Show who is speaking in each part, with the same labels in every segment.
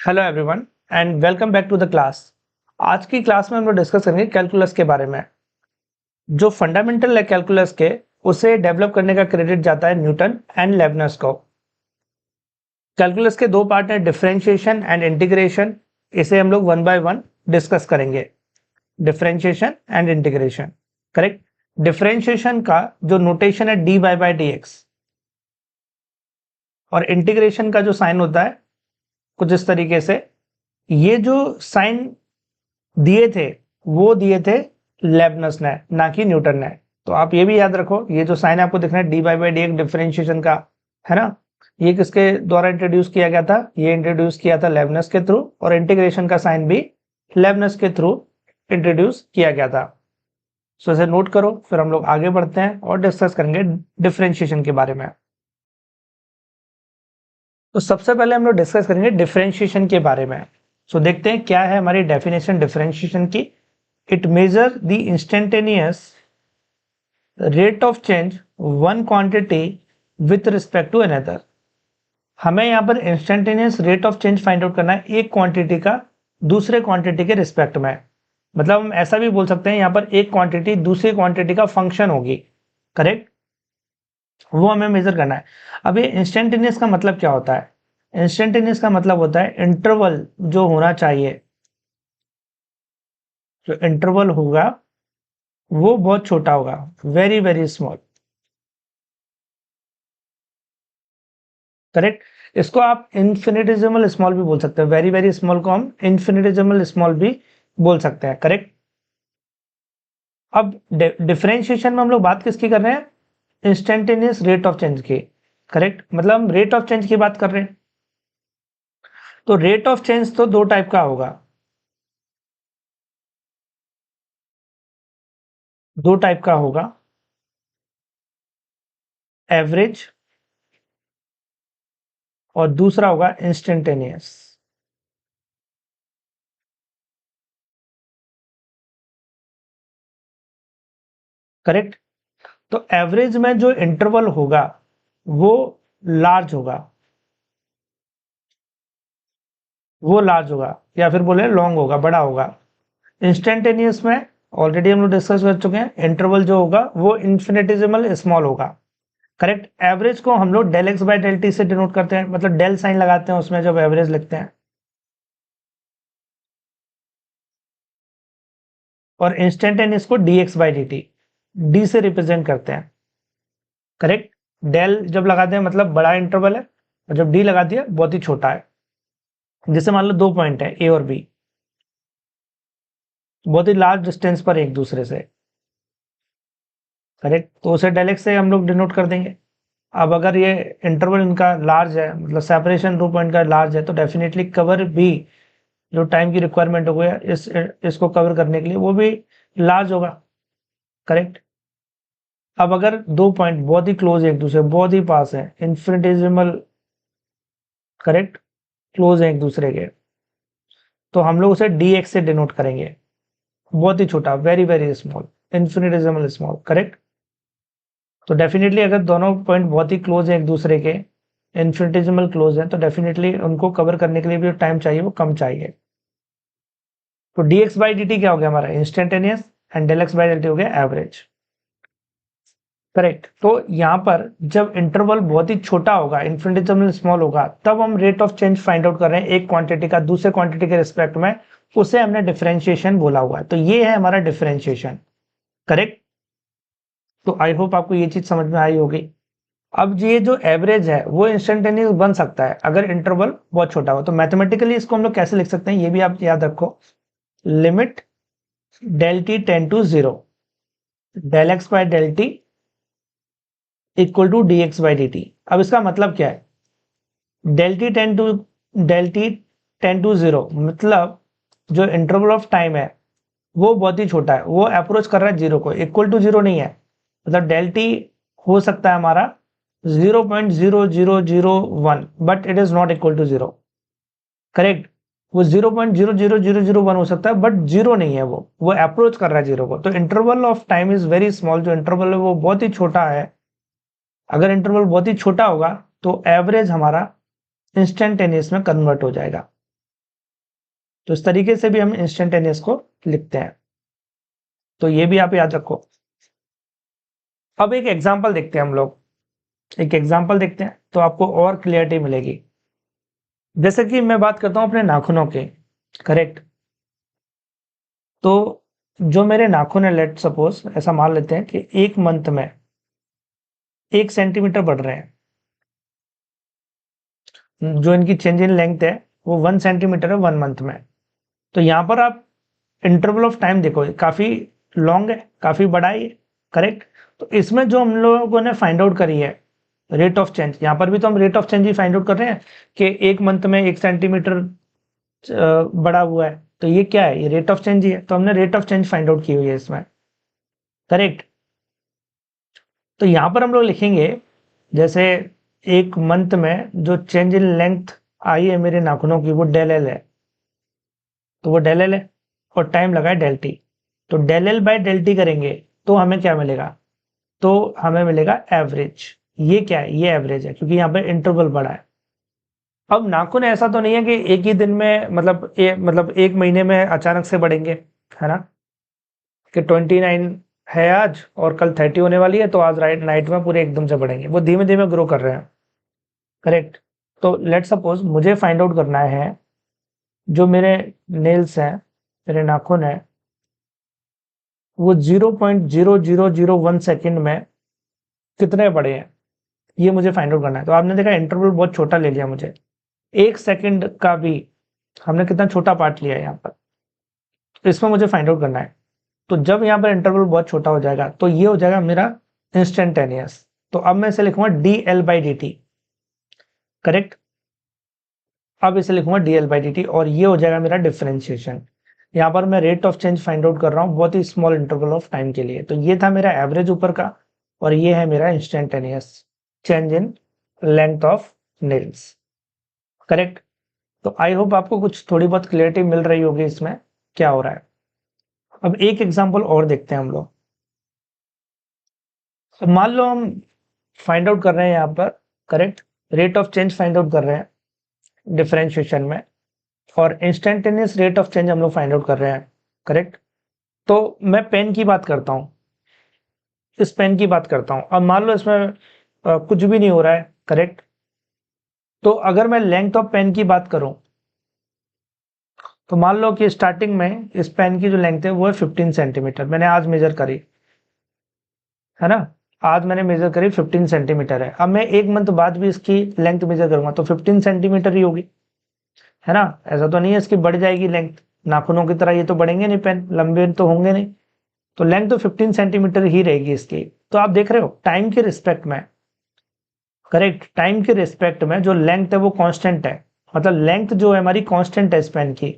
Speaker 1: Hello everyone and welcome back to the class. आज की class में हम लोग डिस्कस करेंगे कैलकुलस के बारे में। जो फंडामेंटल है कैलकुलस के, उसे डेवलप करने का क्रेडिट जाता है न्यूटन एंड लेबनस को। कैलकुलस के दो पार्ट हैं, डिफरेंशिएशन एंड इंटीग्रेशन। इसे हम लोग वन बाय वन डिस्कस करेंगे। Differentiation and integration, correct. Differentiation का जो नोटेशन है D Y by D x, और इंटीग्रेशन का जो साइन होता है कुछ इस तरीके से। ये जो साइन दिए थे वो दिए थे लेबनस ने, ना कि न्यूटन ने। तो आप ये भी याद रखो, ये जो साइन आपको दिख रहा है D Y by D X differentiation का, है ना, ये किसके द्वारा इंट्रोड्यूस किया गया था? ये इंट्रोड्यूस किया था लेबनस के थ्रू, और इंटीग्रेशन का साइन भी लेबनस के थ्रू इंट्रोड्यूस किया गया था। सो इसे नोट करो, फिर हम लोग आगे बढ़ते हैं और डिस्कस करेंगे डिफरेंशिएशन के बारे में। तो सबसे पहले हम लोग डिस्कस करेंगे डिफरेंशिएशन के बारे में। सो देखते हैं क्या है हमारी डेफिनेशन डिफरेंशिएशन की। It measure the instantaneous rate of change one quantity with respect to another. हमें यहाँ पर instantaneous rate of change find out करना है एक क्वांटिटी का दूसरे क्वांटिटी के रिस्पेक्ट में। मतलब हम ऐसा भी बोल सकते हैं यहाँ पर एक क्वांटिटी दूसरी क्वांटिटी का फंक्शन होगी, करेक्ट। वो हमें मेजर करना है। अब ये इंस्टेंटेनियस का मतलब क्या होता है? इंस्टेंटेनियस का मतलब होता है इंटरवल जो होना चाहिए, जो इंटरवल होगा वो बहुत छोटा होगा, वेरी वेरी स्मॉल, करेक्ट। इसको आप इन्फिनिटेसिमल स्मॉल भी बोल सकते हैं। वेरी वेरी स्मॉल को हम इन्फिनिटेसिमल स्मॉल भी बोल सकते हैं, करेक्ट। अब डिफरेंशिएशन में हम लोग बात किसकी कर रहे हैं? इंस्टेंटेनियस रेट ऑफ चेंज की, करेक्ट। मतलब हम रेट ऑफ चेंज की बात कर रहे हैं। तो रेट ऑफ चेंज तो दो टाइप का होगा, दो टाइप का होगा, एवरेज और दूसरा होगा इंस्टेंटेनियस, करेक्ट। तो एवरेज में जो इंटरवल होगा वो लार्ज होगा, वो लार्ज होगा, या फिर बोले लॉन्ग होगा, बड़ा होगा। इंस्टेंटेनियस में ऑलरेडी हम लोग डिस्कस कर चुके हैं, इंटरवल जो होगा वो इन्फिनिटेसिमल स्मॉल होगा, करेक्ट। एवरेज को हम लोग del X by del T से डिनोट करते हैं, मतलब डेल साइन लगाते हैं उसमें जब एवरेज लिखते हैं। और इंस्टेंटेनियस को D X by D T, D से रिप्रेजेंट करते हैं, करेक्ट। डेल जब लगाते हैं मतलब बड़ा इंटरवल है, और जब डी लगा दिया बहुत ही छोटा है। जैसे मान लो दो पॉइंट है ए और बी, बहुत ही लार्ज डिस्टेंस पर एक दूसरे से, करेक्ट। तो उसे डेल एक्स से हम लोग डिनोट कर देंगे। अब अगर ये इंटरवल इनका लार्ज है, मतलब सेपरेशन दो पॉइंट का लार्ज है, तो डेफिनेटली कवर भी जो टाइम की रिक्वायरमेंट हो गया इसको कवर करने के लिए वो भी लार्ज होगा, करेक्ट। अब अगर दो पॉइंट बहुत ही क्लोज है एक दूसरे, बहुत ही पास है, इन्फिनिटेसिमल, करेक्ट, क्लोज है एक दूसरे के, तो हम लोग उसे डी एक्स से डिनोट करेंगे, बहुत ही छोटा, very very small, infinitesimal small, correct. तो डेफिनेटली अगर दोनों पॉइंट बहुत ही क्लोज है एक दूसरे के, इन्फिनिटेसिमल क्लोज है, तो डेफिनेटली उनको कवर करने के लिए भी टाइम चाहिए वो कम चाहिए। तो D X by D T क्या हो गया हमारा? Instantaneous, and del X by del T हो गया एवरेज, करेक्ट। तो यहाँ पर जब इंटरवल बहुत ही छोटा होगा, इन्फिनिटेसिमल स्मॉल होगा, तब हम rate of change find out कर रहे हैं एक क्वांटिटी का दूसरे क्वांटिटी के रिस्पेक्ट में, उसे हमने डिफरेंशिएशन बोला हुआ है। तो ये है हमारा डिफरेंशिएशन, करेक्ट। तो आई होप आपको ये चीज समझ में आई होगी। अब ये जो एवरेज है वो इंस्टेंटेनियस बन सकता है अगर इंटरवल बहुत छोटा हो। तो मैथमेटिकली इसको हम लोग कैसे लिख सकते हैं ये भी आप याद रखो। Limit del T tend to zero, del X by del T equal to D X by D T. अब इसका मतलब क्या है? Del T tend to zero मतलब जो इंटरवल ऑफ टाइम है वो बहुत ही छोटा है, वो अप्रोच कर रहा है जीरो को, इक्वल टू जीरो नहीं है। मतलब डेल टी हो सकता है हमारा 0.00001, but it is not equal to zero, correct. वो 0.00001 हो सकता है बट जीरो नहीं है, वो अप्रोच कर रहा है जीरो को। तो interval of time is very small, जो इंटरवल है वो बहुत ही छोटा है। अगर इंटरवल बहुत ही छोटा होगा तो एवरेज हमारा इंस्टेंटेनियस में कन्वर्ट हो जाएगा, तो इस तरीके से भी हम इंस्टेंटेनियस को लिखते हैं, तो ये भी आप याद रखो। अब एक एग्जाम्पल देखते हैं हम लोग, एक एग्जाम्पल देखते हैं तो आपको और क्लियरिटी मिलेगी। जैसे कि मैं बात करता हूं अपने नाखूनों के, करेक्ट। तो जो मेरे नाखून है, लेट सपोज ऐसा मान लेते हैं कि एक मंथ में 1 सेंटीमीटर बढ़ रहे हैं। जो इनकी चेंज इन लेंथ है वो 1 सेंटीमीटर है 1 मंथ में। तो यहाँ पर आप इंटरवल ऑफ टाइम देखो, काफी लॉन्ग है, काफी बड़ा है, करेक्ट। तो इसमें जो हम लोगों ने फाइंड आउट करी है रेट ऑफ चेंज, यहाँ पर भी तो हम rate of change he find out कर रहे हैं कि एक मंथ में 1 सेंटीमीटर बड़ा हुआ है, तो ये क्या है, ये रेट ऑफ चेंज ही है। तो हमने rate of change find out की हुई है इसमें, करेक्ट। तो यहाँ पर हम लोग लिखेंगे जैसे एक मंथ में जो चेंज इन लेंथ आई है मेरे नाखूनों की वो डेल एल है, तो वो डेल एल है, और टाइम लगा है डेल टी। तो del L by del T करेंगे तो हमें क्या मिलेगा, तो हमें मिलेगा एवरेज। ये क्या है, ये एवरेज है, क्योंकि यहाँ पे इंटरवल बड़ा है। अब नाखून ऐसा तो नहीं है कि एक ही दिन में मतलब एक महीने में अचानक से बढ़ेंगे, है ना, कि 29 है आज और कल 30 होने वाली है, तो आज नाइट में पूरे एकदम से बढ़ेंगे। वो धीमे धीमे ग्रो कर रहे हैं, करेक्ट। तो लेट सपोज मुझे फाइंड आउट करना है जो मेरे नेल्स हैं, मेरे नाखून है, वो 0.0001 सेकेंड में कितने बड़े हैं, ये मुझे फाइंड आउट करना है। तो आपने देखा इंटरवल बहुत छोटा ले लिया मुझे, 1 सेकेंड का भी हमने कितना छोटा पार्ट लिया है यहाँ पर, तो इसमें मुझे फाइंड आउट करना है। तो जब यहाँ पर इंटरवल बहुत छोटा हो जाएगा तो ये हो जाएगा मेरा इंस्टेंटेनियस। तो अब मैं इसे लिखूंगा D L by D T, correct. अब इसे लिखूंगा D L by D T, और ये हो जाएगा मेरा डिफरेंशिएशन। यहाँ पर मैं rate of change find out कर रहा हूँ बहुत ही स्मॉल इंटरवल ऑफ टाइम के लिए। तो ये था मेरा एवरेज ऊपर का, और ये है मेरा instantaneous change in length of nails, correct. तो आई होप आपको कुछ थोड़ी बहुत क्लियरिटी मिल रही होगी इसमें क्या हो रहा है। अब एक एग्जांपल और देखते हैं हम लोग। तो मान लो हम फाइंड आउट कर रहे हैं यहाँ पर, correct, rate of change find out कर रहे हैं डिफरेंशिएशन में, और इंस्टेंटेनियस रेट ऑफ चेंज हम लोग फाइंड आउट कर रहे हैं, करेक्ट। तो मैं पेन की बात करता हूँ, इस पेन की बात करता हूँ। अब मान लो इसमें कुछ भी नहीं हो रहा है, करेक्ट। तो अगर मैं लेंथ ऑफ पेन की बात करूं, तो मान लो कि स्टार्टिंग में इस पेन की जो लेंथ है वो है 15 सेंटीमीटर, मैंने आज मेजर करी, है ना, आज मैंने मेजर करी 15 सेंटीमीटर है। अब मैं एक मंथ बाद भी इसकी लेंथ मेजर करूंगा तो 15 सेंटीमीटर ही होगी, है ना। ऐसा तो नहीं है इसकी बढ़ जाएगी लेंथ, नाखूनों की तरह ये तो बढ़ेंगे नहीं, पेन लंबे तो होंगे नहीं, तो लेंथ तो 15 सेंटीमीटर ही रहेगी इसकी। तो आप देख रहे हो टाइम के रिस्पेक्ट में, करेक्ट, टाइम के रिस्पेक्ट में जो लेंथ है वो कांस्टेंट है, मतलब लेंथ जो है हमारी कांस्टेंट है इस पेन की,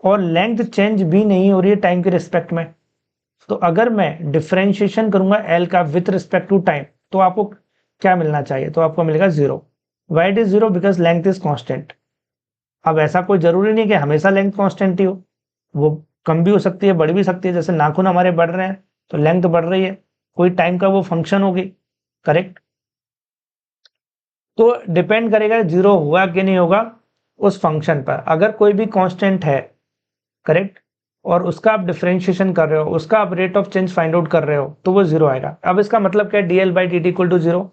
Speaker 1: और लेंथ चेंज भी नहीं हो रही है टाइम के रिस्पेक्ट में। तो अगर मैं डिफरेंशिएशन करूंगा एल का विथ रिस्पेक्ट टू टाइम, तो आपको क्या मिलना चाहिए, तो आपको मिलेगा 0। Why it is 0, because length is constant. अब ऐसा कोई जरूरी नहीं कि हमेशा लेंथ कांस्टेंट ही हो, वो कम भी हो सकती है, बढ़ भी सकती है। जैसे नाखून हमारे बढ़ रहे हैं तो लेंथ बढ़ रही है, कोई टाइम का वो फंक्शन होगी, करेक्ट। तो डिपेंड करेगा 0 हुआ कि नहीं होगा उस फंक्शन पर। अगर कोई भी कांस्टेंट है, करेक्ट, और उसका आप डिफरेंशिएशन कर रहे हो, उसका आप rate of change find out कर रहे हो, तो वो 0 आएगा। अब इसका मतलब क्या है, DL by D T equal to 0,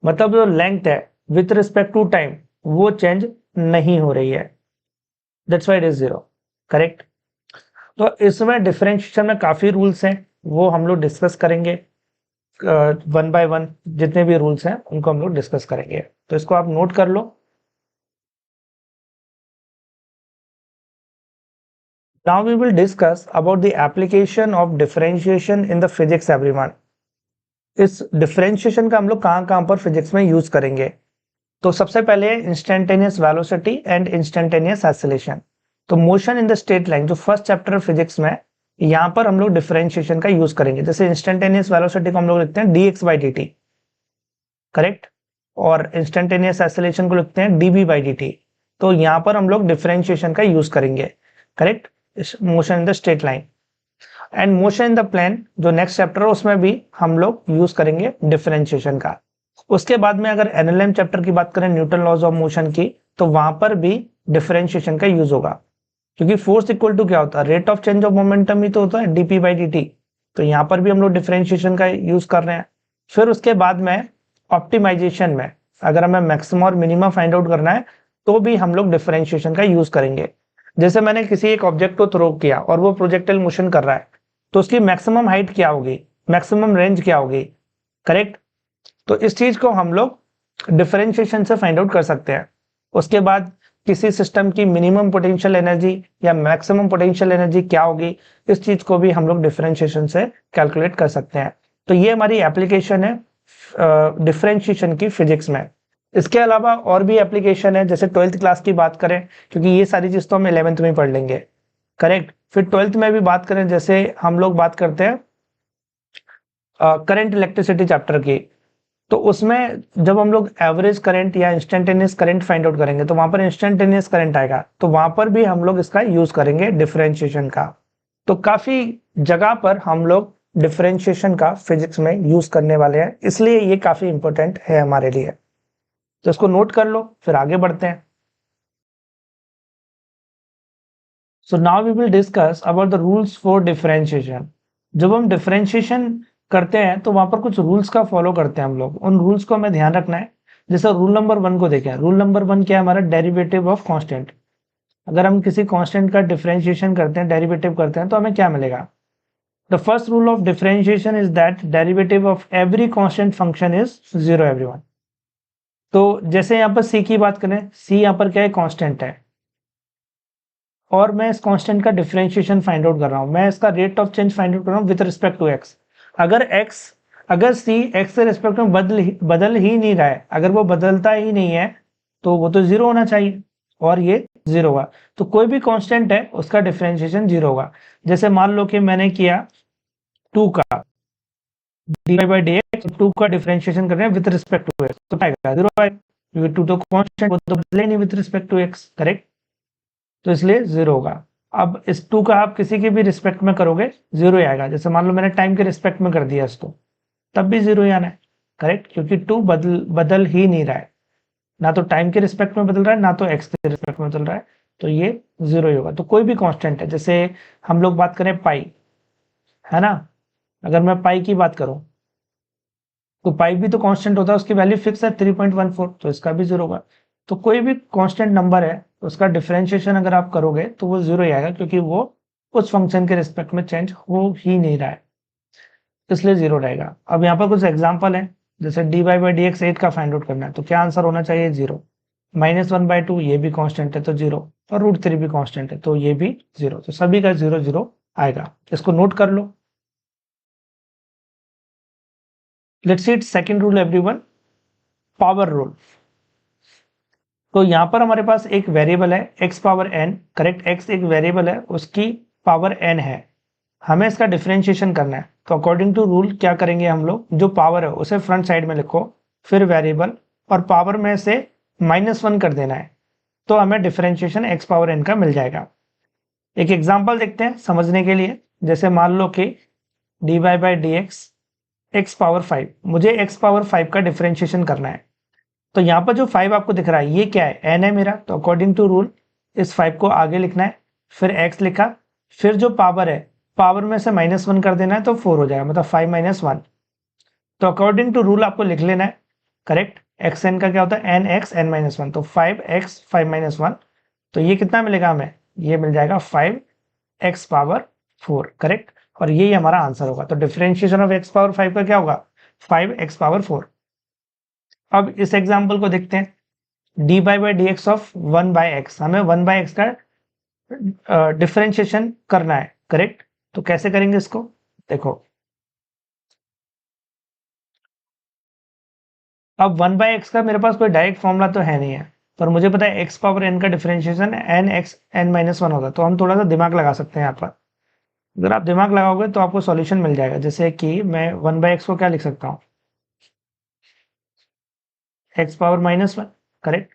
Speaker 1: मतलब जो लेंथ है विथ रिस्पेक्ट टू टाइम वो चेंज नहीं हो रही है, that's why it is 0, correct. तो इसमें डिफरेंशिएशन में काफी रूल्स हैं, वो हम लोग डिस्कस करेंगे वन बाय वन, जितने भी रूल्स हैं उनको हम लोग डिस्कस करेंगे। तो इसको आप नोट कर लो। Now we will discuss about the application of differentiation in the physics everyone. इस डिफरेंशिएशन का हम लोग कहां पर फिजिक्स में यूज करेंगे। तो सबसे पहले instantaneous velocity and instantaneous acceleration. तो motion in the straight line जो फर्स्ट चैप्टर फिजिक्स में, यहां पर हम लोग डिफरेंशिएशन का यूज करेंगे। जैसे इंस्टेंटेनियस वेलोसिटी को हम लोग लिखते हैं dx by dt, करेक्ट, और इंस्टेंटेनियस एक्सेलरेशन को लिखते हैं dv by dt। तो यहां पर हम लोग डिफरेंशिएशन का यूज करेंगे, correct, motion in the straight line. And motion in the plane जो नेक्स्ट चैप्टर है उसमें भी हम लोग यूज करेंगे डिफरेंशिएशन का। उसके बाद में अगर एनएलएम चैप्टर की बात करें, न्यूटन लॉज ऑफ मोशन की, तो वहां पर भी डिफरेंशिएशन का यूज होगा। क्योंकि फोर्स इक्वल टू क्या होता है, rate of change of momentum ही तो होता है, dp बाई dt। तो यहाँ पर भी हम लोग डिफरेंशिएशन का यूज कर रहे हैं। फिर उसके बाद में ऑप्टिमाइजेशन में अगर हमें मैक्सिमम और मिनिमम फाइंड आउट करना है तो भी हम लोग डिफरेंशिएशन का यूज करेंगे। जैसे मैंने किसी एक ऑब्जेक्ट को थ्रो किया और वो प्रोजेक्टाइल मोशन कर रहा है, तो उसकी मैक्सिमम हाइट क्या होगी, मैक्सिमम रेंज क्या होगी, करेक्ट। तो इस चीज को हम लोग डिफरेंशिएशन से फाइंड आउट कर सकते हैं। उसके बाद किसी सिस्टम की मिनिमम पोटेंशियल एनर्जी या मैक्सिमम पोटेंशियल एनर्जी क्या होगी, इस चीज को भी हम लोग डिफरेंशिएशन से कैलकुलेट कर सकते हैं। तो ये हमारी एप्लीकेशन है डिफरेंशिएशन की फिजिक्स में। इसके अलावा और भी एप्लीकेशन है, जैसे 12th क्लास की बात करें, क्योंकि ये सारी चीज तो हम 11th में पढ़ लेंगे, करेक्ट। फिर 12th में भी बात करें, जैसे हम लोग बात करते हैं करंट इलेक्ट्रिसिटी चैप्टर की, तो उसमें जब हम लोग एवरेज करंट या इंस्टेंटेनियस करंट फाइंड आउट करेंगे तो वहां पर इंस्टेंटेनियस करंट आएगा, तो वहां पर भी हम लोग इसका यूज करेंगे डिफरेंशिएशन का। तो काफी जगह पर हम लोग डिफरेंशिएशन का फिजिक्स में यूज करने वाले हैं, इसलिए ये काफी इंपॉर्टेंट है हमारे लिए। तो इसको नोट कर लो, फिर आगे बढ़ते हैं। So now we will discuss about the rules for differentiation. जब हम डिफरेंशिएशन करते हैं तो वहां पर कुछ रूल्स का फॉलो करते हैं हम लोग, उन रूल्स को हमें ध्यान रखना है। जैसे रूल नंबर 1 को देखें, रूल नंबर 1 क्या है हमारा, डेरिवेटिव ऑफ कांस्टेंट। अगर हम किसी कांस्टेंट का डिफरेंशिएशन करते हैं, डेरिवेटिव करते हैं, तो हमें क्या मिलेगा। The first rule of differentiation is that derivative of every constant function is zero everyone. तो जैसे यहाँ पर सी की बात करें, सी यहाँ पर क्या है, कांस्टेंट है, और मैं इस कांस्टेंट का डिफरेंशिएशन फाइंड आउट कर रहा हूं, मैं इसका rate of change find out कर रहा हूं विद रिस्पेक्ट टू एक्स। अगर सी एक्स के रिस्पेक्ट में बदल ही नहीं रहा है, अगर वो बदलता ही नहीं है, तो वो तो जीरो होना चाहिए, और ये जीरो होगा। तो कोई भी कांस्टेंट है उसका डिफरेंशिएशन जीरो होगा। जैसे मान लो कि मैंने किया 2 का dy बाई डी एक्स, 2 का डिफरेंशिएशन कर रहे हैं विद रिस्पेक्ट टू एक्स, तो आएगा जीरो आएगा, क्योंकि 2 तो कांस्टेंट, वो तो बदले नहीं with respect to X, correct. तो इसलिए जीरो होगा। अब इस 2 का आप किसी के भी रिस्पेक्ट में करोगे जीरो ही आएगा। जैसे मान लो मैंने टाइम के रिस्पेक्ट में कर दिया इसको, तब भी जीरो ही आना है, करेक्ट, क्योंकि 2 बदल ही नहीं रहा है, ना तो टाइम के रिस्पेक्ट में बदल रहा है, ना तो एक्स के रिस्पेक्ट में बदल रहा है, तो ये जीरो ही होगा। तो कोई भी कांस्टेंट है, जैसे हम लोग बात करें पाई, है ना, अगर मैं पाई की बात करूं तो पाई भी तो कांस्टेंट होता है, उसकी वैल्यू फिक्स है 3.14, तो इसका भी जीरो होगा। तो कोई भी कांस्टेंट नंबर है उसका डिफरेंशिएशन अगर आप करोगे तो वो जीरो ही आएगा, क्योंकि वो उस फंक्शन के रिस्पेक्ट में चेंज हो ही नहीं रहा है, इसलिए जीरो रहेगा। अब यहाँ पर कुछ एग्जांपल है, जैसे dy बाई डी एक्स 8 का फाइंड आउट करना है, तो क्या आंसर होना चाहिए, जीरो। -1/2 ये भी कांस्टेंट है तो जीरो, और √3 भी कांस्टेंट है तो ये भी जीरो, तो सभी का जीरो जीरो आएगा। इसको नोट कर लो। Let's see it second rule everyone, power rule. तो यहाँ पर हमारे पास एक वेरिएबल है x power n, correct, x एक वेरिएबल है, उसकी पावर n है, हमें इसका डिफरेंशिएशन करना है। तो अकॉर्डिंग टू रूल क्या करेंगे हम लोग, जो पावर है उसे फ्रंट साइड में लिखो, फिर वेरिएबल, और पावर में से -1 कर देना है, तो हमें डिफरेंशिएशन x पावर n का मिल जाएगा। एक एग्जांपल देखते हैं समझने के लिए। जैसे मान लो कि dy by D x x power 5, मुझे x पावर 5 का डिफरेंशिएशन करना है। तो यहाँ पर जो 5 आपको दिख रहा है ये क्या है, n है मेरा, तो अकॉर्डिंग टू रूल इस 5 को आगे लिखना है, फिर x लिखा, फिर जो पावर है, पावर में से -1 कर देना है, तो 4 हो जाएगा, मतलब 5 - 1। तो अकॉर्डिंग टू रूल आपको लिख लेना है, करेक्ट, एक्स एन का क्या होता है, nx n-1, तो 5x 5 - 1, तो ये कितना मिलेगा हमें, ये मिल जाएगा 5x पावर 4, करेक्ट, और यही हमारा आंसर होगा। तो डिफरेंशिएशन ऑफ x पावर 5 का क्या होगा, 5x पावर 4। अब इस एग्जाम्पल को देखते हैं, dy by D x of 1/x, हमें 1/x का डिफरेंशिएशन करना है, करेक्ट। तो कैसे करेंगे इसको, देखो, अब 1/x का मेरे पास कोई डायरेक्ट फॉर्मूला तो है नहीं है, पर मुझे पता है x पावर n का डिफरेंशिएशन nx n-1 होगा, तो हम थोड़ा सा दिमाग लगा सकते हैं यहाँ पर। अगर आप दिमाग लगाओगे तो आपको सॉल्यूशन मिल जाएगा। जैसे कि मैं 1/x को क्या लिख सकता हूँ, x पावर -1, करेक्ट,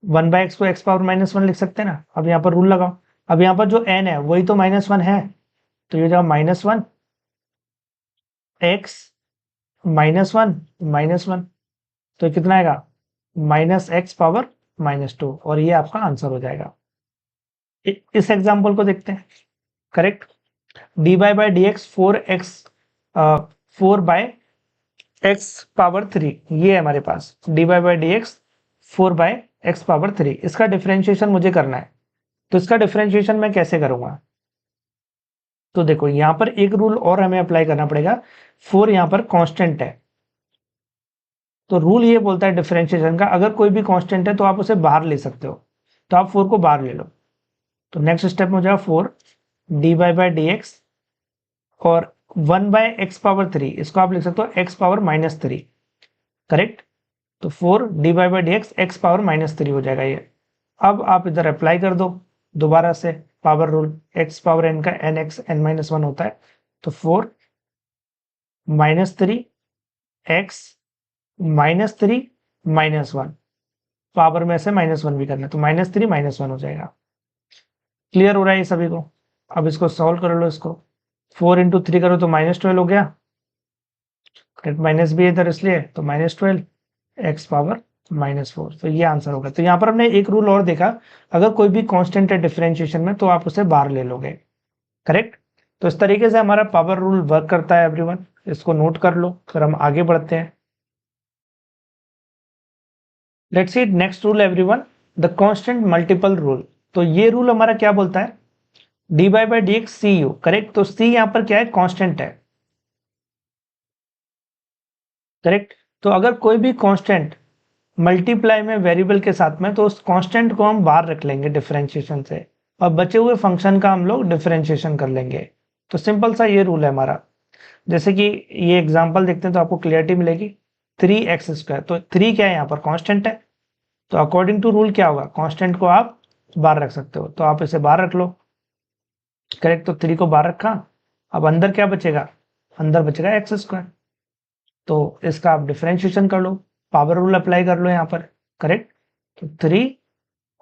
Speaker 1: 1/x को x पावर -1 लिख सकते हैं ना। अब यहाँ पर रूल लगाओ, अब यहाँ पर जो n है वही तो -1 है, तो ये जाएगा -1 x -1, तो कितना आएगा, -x पावर -2, और ये आपका आंसर हो जाएगा। इस एग्जाम्पल को देखते हैं। Correct, dy by D x 4x 4/x⁻3, ये है हमारे पास dy by D x 4/x⁻3। इसका डिफरेंशिएशन मुझे करना है, तो इसका डिफरेंशिएशन मैं कैसे करूंगा? तो देखो यहां पर एक रूल और हमें अप्लाई करना पड़ेगा। 4 यहां पर कांस्टेंट है, तो रूल ये बोलता है डिफरेंशिएशन का, अगर कोई भी कांस्टेंट है तो आप उसे बाहर ले सकते हो, तो आप 4 को बाहर ले लो। तो नेक्स्ट स्टेप में हो जाएगा 4 dy बाई डी एक्स और 1/x⁻3, इसको आप लिख सकते हो x⁻−3। करेक्ट, तो 4 dy by D x x⁻−3 हो जाएगा ये। अब आप इधर अप्लाई कर दो दोबारा से power rule, x power n का nx n-1 होता है, तो 4 -3 x -3 -1, पावर में से -1 भी करना है, तो -3 -1 हो जाएगा। क्लियर हो रहा है ये सभी को? अब इसको सॉल्व कर लो, इसको 4 × 3 करो तो -12 हो गया, माइनस भी है इधर इसलिए, तो -12 x⁻−4, तो ये आंसर होगा। तो यहाँ पर हमने एक रूल और देखा, अगर कोई भी कांस्टेंट है डिफरेंशिएशन में तो आप उसे बाहर ले लोगे। करेक्ट, तो इस तरीके से हमारा पावर रूल वर्क करता है एवरीवन, इसको नोट कर लो, फिर हम आगे बढ़ते हैं। Let's see next rule everyone, the constant multiple rule. तो ये रूल हमारा क्या बोलता है? dy by D X C U. Correct, तो c यहाँ पर क्या है? कांस्टेंट है। करेक्ट, तो अगर कोई भी कांस्टेंट मल्टीप्लाई में वेरिएबल के साथ में, तो उस कांस्टेंट को हम बाहर रख लेंगे डिफरेंशिएशन से, और बचे हुए फंक्शन का हम लोग डिफरेंशिएशन कर लेंगे। तो सिंपल सा ये रूल है हमारा। जैसे कि ये एग्जांपल देखते हैं तो आपको क्लियरिटी मिलेगी। 3x², तो 3 क्या है? यहाँ पर कांस्टेंट है, तो अकॉर्डिंग टू रूल क्या होगा? कांस्टेंट को आप बाहर रख सकते हो, तो आप इसे बाहर रख लो। करेक्ट, तो 3 को बाहर रखा, अब अंदर क्या बचेगा? अंदर बचेगा x², तो इसका आप डिफरेंशिएशन कर लो, पावर रूल अप्लाई कर लो यहाँ पर। करेक्ट, तो 3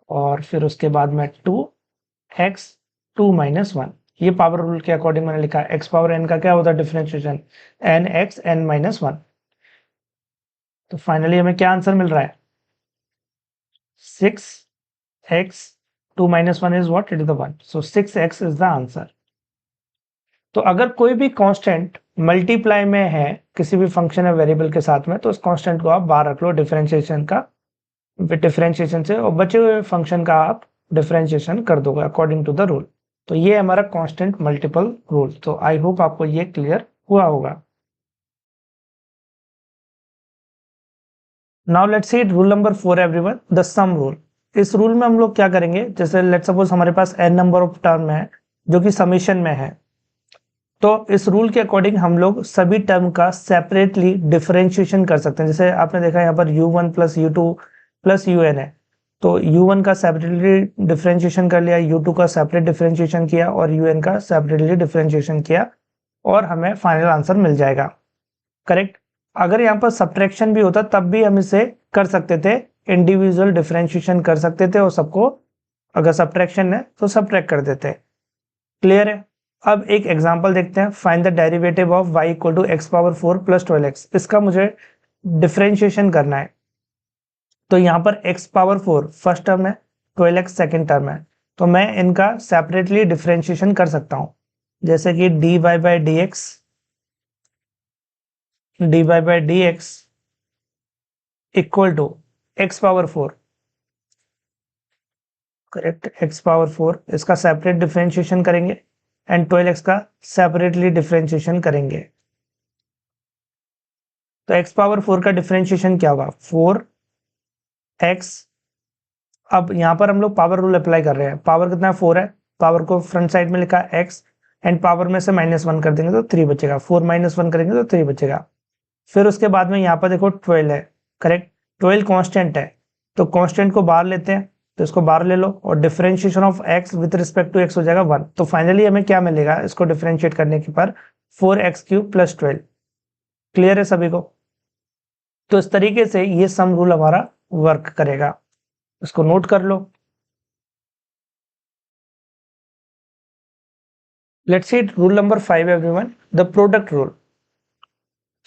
Speaker 1: और फिर उसके बाद में 2x 2-1, ये पावर रूल के अकॉर्डिंग मैंने लिखा। x पावर n का क्या होता है डिफरेंशिएशन? nx n-1। तो फाइनली हमें क्या आंसर मिल रहा है? 6x 2-1 is what? It is the 1. So 6x is the answer. तो अगर कोई भी कांस्टेंट मल्टीप्लाई में है किसी भी फंक्शन या वेरिएबल के साथ में, तो उस कांस्टेंट को आप बाहर रख लो डिफरेंशिएशन से, और बचे हुए फंक्शन का आप डिफरेंशिएशन कर दोगे अकॉर्डिंग टू द रूल। तो ये हमारा कांस्टेंट मल्टीपल रूल। तो आई होप आपको ये क्लियर हुआ होगा। Now let's see rule number 4 everyone, the sum rule. इस रूल में हम लोग क्या करेंगे? जैसे लेट्स सपोज हमारे पास n नंबर ऑफ टर्म है जो कि समीशन में है, तो इस रूल के अकॉर्डिंग हम लोग सभी टर्म का सेपरेटली डिफरेंशिएशन कर सकते हैं। जैसे आपने देखा यहाँ पर u1 + u2 + un है, तो u1 का सेपरेटली डिफरेंशिएशन कर लिया, u2 का सेपरेट डिफरेंशिएशन किया और un का सेपरेटली डिफरेंशिएशन किया, और हमें फाइनल आंसर मिल जाएगा। करेक्ट, अगर यहाँ पर सब्ट्रैक्शन भी होता तब भी हम इसे कर सकते थे, इंडिविजुअल डिफरेंशिएशन कर सकते थे, और सबको अगर सब्ट्रैक्शन है तो सब्ट्रैक्ट कर देते। क्लियर है? अब एक एग्जांपल देखते हैं। Find the derivative of y = x⁻4 + 12x। इसका मुझे डिफरेंशिएशन करना है, तो यहाँ पर x⁻4 फर्स्ट टर्म है, 12x सेकेंड टर्म है, तो मैं इनका सेपरेटली डिफरेंशिएशन कर सकता हूँ। जैसे कि dy by D X equal to x⁻4। Correct, x⁻4 इसका सेपरेट डिफरेंशिएशन करेंगे, एंड 12x का सेपरेटली डिफरेंशिएशन करेंगे। तो x⁻4 का डिफरेंशिएशन क्या होगा? 4x। अब यहाँ पर हम लोग पावर रूल अप्लाई कर रहे हैं। पावर कितना है? 4 है, पावर को फ्रंट साइड में लिखा x, एंड पावर में से -1 कर देंगे तो 3 बचेगा, 4 - 1 करेंगे तो 3 बचेगा। फिर उसके बाद में यहाँ पर देखो 12 है। करेक्ट, 12 कांस्टेंट है, तो कांस्टेंट को बाहर लेते हैं, तो इसको बाहर ले लो, और differentiation of x with respect to x हो जाएगा 1। तो फाइनली हमें क्या मिलेगा इसको डिफरेंशिएट करने के पर? 4x³ + 12। क्लियर है सभी को? तो इस तरीके से ये सम रूल हमारा वर्क करेगा, इसको नोट कर लो। Let's see rule number 5 everyone, the product rule.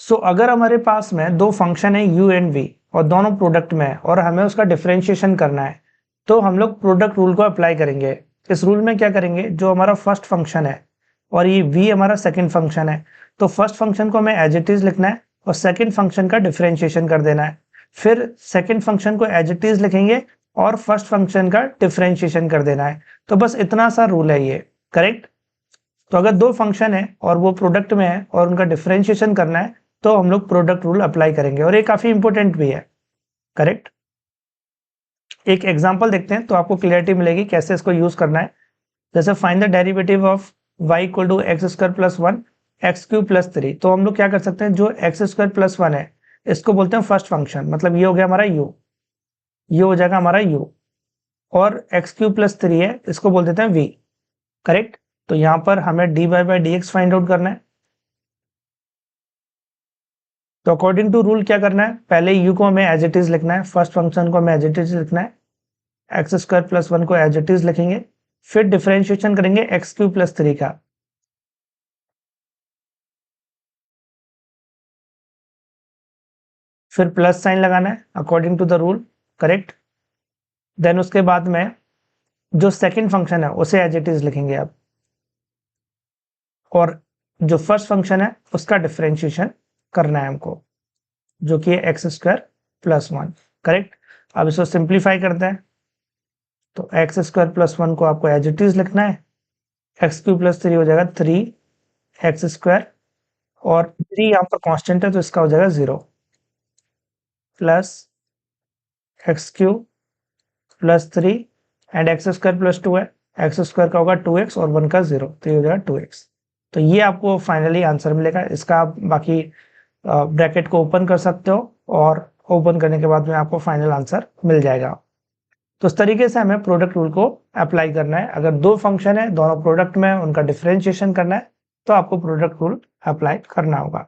Speaker 1: So अगर हमारे पास में दो फंक्शन है u एंड v, और दोनों प्रोडक्ट में है, और हमें उसका डिफरेंशिएशन करना है, तो हम लोग प्रोडक्ट रूल को अप्लाई करेंगे। इस रूल में क्या करेंगे, जो हमारा फर्स्ट फंक्शन है और ये v हमारा सेकंड फंक्शन है, तो फर्स्ट फंक्शन को हमें एज इट इज लिखना है और सेकंड फंक्शन का डिफरेंशिएशन कर देना है। फिर सेकंड फंक्शन को एज इट इज लिखेंगे और फर्स्ट फंक्शन का डिफरेंशिएशन कर देना है। तो बस इतना सा रूल है ये, करेक्ट। तो अगर दो फंक्शन है और वो प्रोडक्ट में है और उनका डिफरेंशिएशन करना है तो हम लोग प्रोडक्ट रूल अप्लाई करेंगे, और ये काफी इंपॉर्टेंट भी है, करेक्ट। एक एग्जांपल देखते हैं तो आपको क्लियरिटी मिलेगी कैसे इसको यूज करना है। जैसे find the derivative of y equal to x square plus one X cube plus three. तो हम लोग क्या कर सकते हैं, जो एक्स स्क्वायर प्लस वन है इसको बोलते हैं फर्स्ट फंक्शन, मतलब ये हो गया हमारा u, ये हो जाएगा हमारा u। और एक्स क्यूब प्लस थ्री है, इसको बोल देते हैं v, करेक्ट। तो यहाँ पर हमें dy by D x find out करना है। तो अकॉर्डिंग टू रूल क्या करना है, पहले u को हमें एज इट इज लिखना है, फर्स्ट फंक्शन को हमें एज इट इज लिखना है, एक्स स्क्वायर प्लस वन को एज इट इज लिखेंगे, फिर डिफरेंशिएशन करेंगे एक्स क्यूब प्लस थ्री का। फिर प्लस साइन लगाना है according to the rule, correct. Then उसके बाद में जो सेकंड फंक्शन है उसे एज इट इज लिखेंगे अब, और जो फर्स्ट फंक्शन है उसका डिफरेंशिएशन करना है हमको, जो कि है x square plus one, correct. अब इसको सिंप्लीफाई करते हैं तो एक्स स्क्वायर प्लस वन को आपको एज इट इज लिखना है, एक्स क्यूब प्लस थ्री हो जाएगा थ्री एक्स स्क्वायर, और थ्री यहाँ पर कांस्टेंट है तो इसका हो जाएगा zero, plus x cube plus three and x square plus two है, एक्स स्क्वायर का होगा टू एक्स और वन का जीरो, तो ये हो जाएगा टू एक्स। तो ये आपको फाइनली आंसर मिलेगा। इसका आप बाकी ब्रैकेट को ओपन कर सकते हो और ओपन करने के बाद में आपको फाइनल आंसर मिल जाएगा। तो इस तरीके से हमें प्रोडक्ट रूल को अप्लाई करना है। अगर दो फंक्शन है, दोनों प्रोडक्ट में उनका डिफरेंशिएशन करना है तो आपको प्रोडक्ट रूल अप्लाई करना होगा।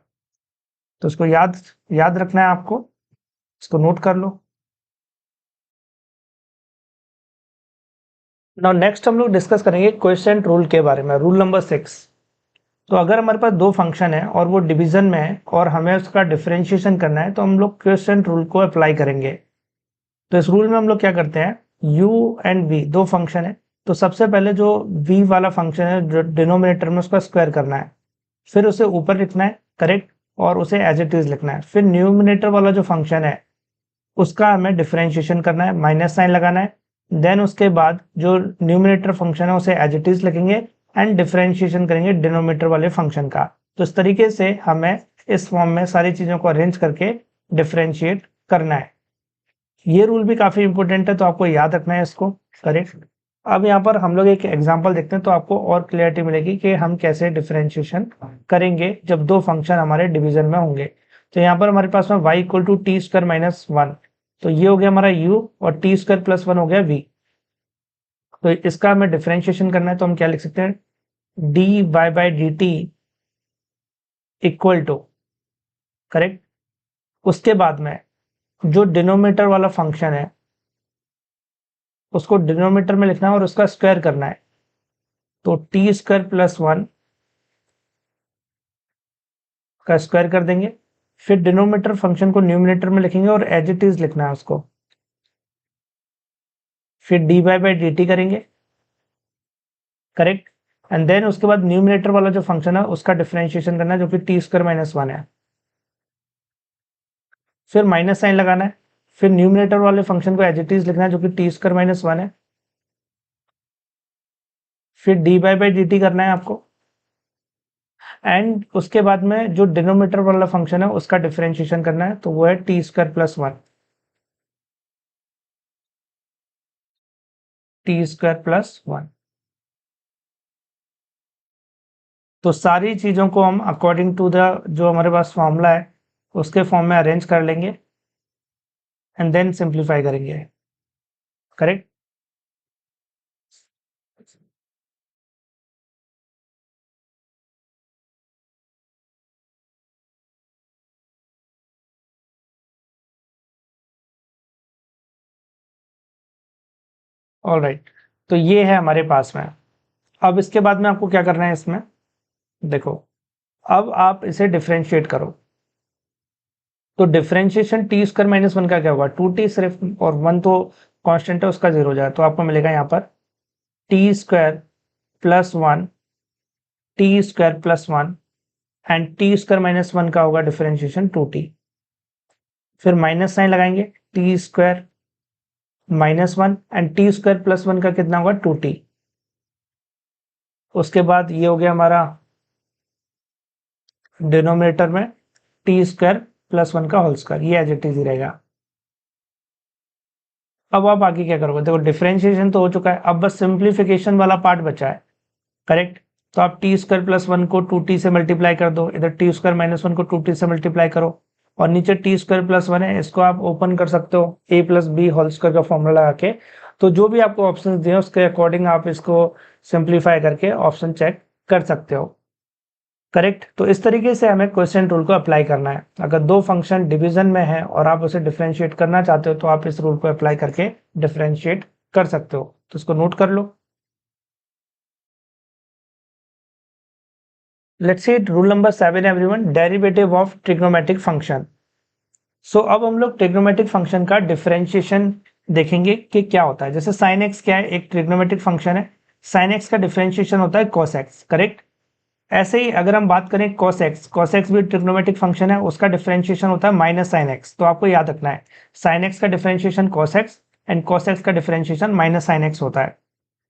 Speaker 1: तो इसको याद रखना है आपको, इसको नोट कर लो। नाउ नेक्स्ट हम लोग डिस्कस करेंगे क्वेश्चन रूल के बारे में, रूल नंबर 6। तो अगर हमारे पास दो फंक्शन है और वो डिवीजन में है और हमें उसका डिफरेंशिएशन करना है तो हम लोग क्वेश्चन रूल को अप्लाई करेंगे। तो इस रूल में हम लोग क्या करते हैं, u एंड v दो फंक्शन है, तो सबसे पहले जो v वाला फंक्शन है जो डिनोमिनेटर में उसका स्क्वायर करना है, फिर उसे ऊपर लिखना है, करेक्ट, और उसे एज इट इज लिखना है। फिर न्यूमिनेटर वाला जो फंक्शन है उसका हमें डिफरेंशिएशन करना है, माइनस साइन लगाना है। देन उसके बाद जो न्यूमिनेटर फंक्शन है उसे एज इट इज लिखेंगे एंड डिफरेंशिएशन करेंगे डिनोमिनेटर वाले फंक्शन का। तो इस तरीके से हमें इस फॉर्म में सारी चीजों को अरेंज करके डिफरेंशिएट करना है। ये रूल भी काफी इंपॉर्टेंट है तो आपको याद रखना है इसको, करेक्ट। अब यहाँ पर हम लोग एक एग्जांपल देखते हैं तो आपको और क्लियरिटी मिलेगी कि हम कैसे डिफरेंशिएशन करेंगे जब दो फंक्शन हमारे डिवीजन में होंगे। तो यहाँ पर हमारे पास में y equal to T square minus one, तो ये हो गया हमारा u और टी स्क्वायर प्लस वन हो गया v। तो इसका हमें डिफरेंशिएशन करना है तो हम क्या लिख सकते हैं, D Y by D T equal to, correct. उसके बाद में जो डिनोमिनेटर वाला फंक्शन है उसको डिनोमिनेटर में लिखना है और उसका स्क्वायर करना है, तो टी स्क्वायर प्लस वन का स्क्वायर कर देंगे। फिर डिनोमिनेटर फंक्शन को न्यूमिनेटर में लिखेंगे और एज इट इज लिखना है उसको। फिर D Y by D T करेंगे, करेक्ट। एंड देन उसके बाद न्यूमिनेटर वाला जो फंक्शन है उसका डिफरेंशिएशन करना है जो कि टी स्क्वायर माइनस वन है। फिर माइनस साइन लगाना है, फिर न्यूमिनेटर वाले फंक्शन को एज इट इज लिखना है जो कि टी स्क्वायर माइनस वन है। फिर D by by D T करना है आपको, एंड उसके बाद में जो डिनोमिनेटर वाला फंक्शन है उसका डिफरेंशिएशन करना है तो वो है T square plus one, T square plus one. तो सारी चीजों को हम अकॉर्डिंग टू द जो हमारे पास फॉर्मूला है उसके फॉर्म में अरेंज कर लेंगे एंड देन सिंप्लीफाई करेंगे, करेक्ट। ऑल राइट, तो ये है हमारे पास में। अब इसके बाद में आपको क्या करना है, इसमें देखो, अब आप इसे डिफरेंशिएट करो। तो differentiation T square minus one का क्या होगा, टू टी सिर्फ, और वन तो कांस्टेंट है उसका जीरो हो जाएगा, तो आपको मिलेगा यहाँ पर T square plus one, T square plus one and T square minus one का होगा डिफरेंशिएशन 2t। फिर माइनस साइन लगाएंगे, T square minus one and T square plus one का कितना होगा 2t। उसके बाद ये हो गया हमारा डिनोमिनेटर में टी स्क्वायर प्लस वन का होल स्क्वायर, ये एज इट इज ही रहेगा। अब आप आगे क्या करोगे, देखो डिफरेंशिएशन तो हो चुका है, अब बस सिंप्लीफिकेशन वाला पार्ट बचा है, करेक्ट। तो आप टी स्क्वायर प्लस वन को 2t से मल्टीप्लाई कर दो, इधर टी स्क्वायर माइनस वन को 2t से मल्टीप्लाई करो, और नीचे टी स्क्वायर प्लस वन है, इसको आप ओपन कर सकते हो a plus b whole square का फॉर्मूला लगा के। तो जो भी आपको ऑप्शन दिए उसके अकॉर्डिंग आप इसको सिंप्लीफाई करके ऑप्शन चेक कर सकते हो, करेक्ट। तो इस तरीके से हमें क्वेश्चन रूल को अप्लाई करना है। अगर दो फंक्शन डिवीजन में है और आप उसे डिफरेंशिएट करना चाहते हो तो आप इस रूल को अप्लाई करके डिफरेंशिएट कर सकते हो। तो इसको नोट कर लो। Let's see rule number 7 everyone, derivative of trigonometric function. So अब हम लोग ट्रिग्नोमेट्रिक फंक्शन का डिफरेंशिएशन देखेंगे कि क्या होता है। जैसे साइन एक्स क्या है, एक ट्रिग्नोमेट्रिक फंक्शन है, साइन एक्स का डिफरेंशिएशन होता है कॉस एक्स, करेक्ट। ऐसे ही अगर हम बात करें cos x भी ट्रिग्नोमेट्रिक फंक्शन है, उसका डिफरेंशिएशन होता है माइनस साइन एक्स। तो आपको याद रखना है साइन एक्स का differentiation cos x and cos x का डिफरेंशिएशन माइनस साइन एक्स होता है।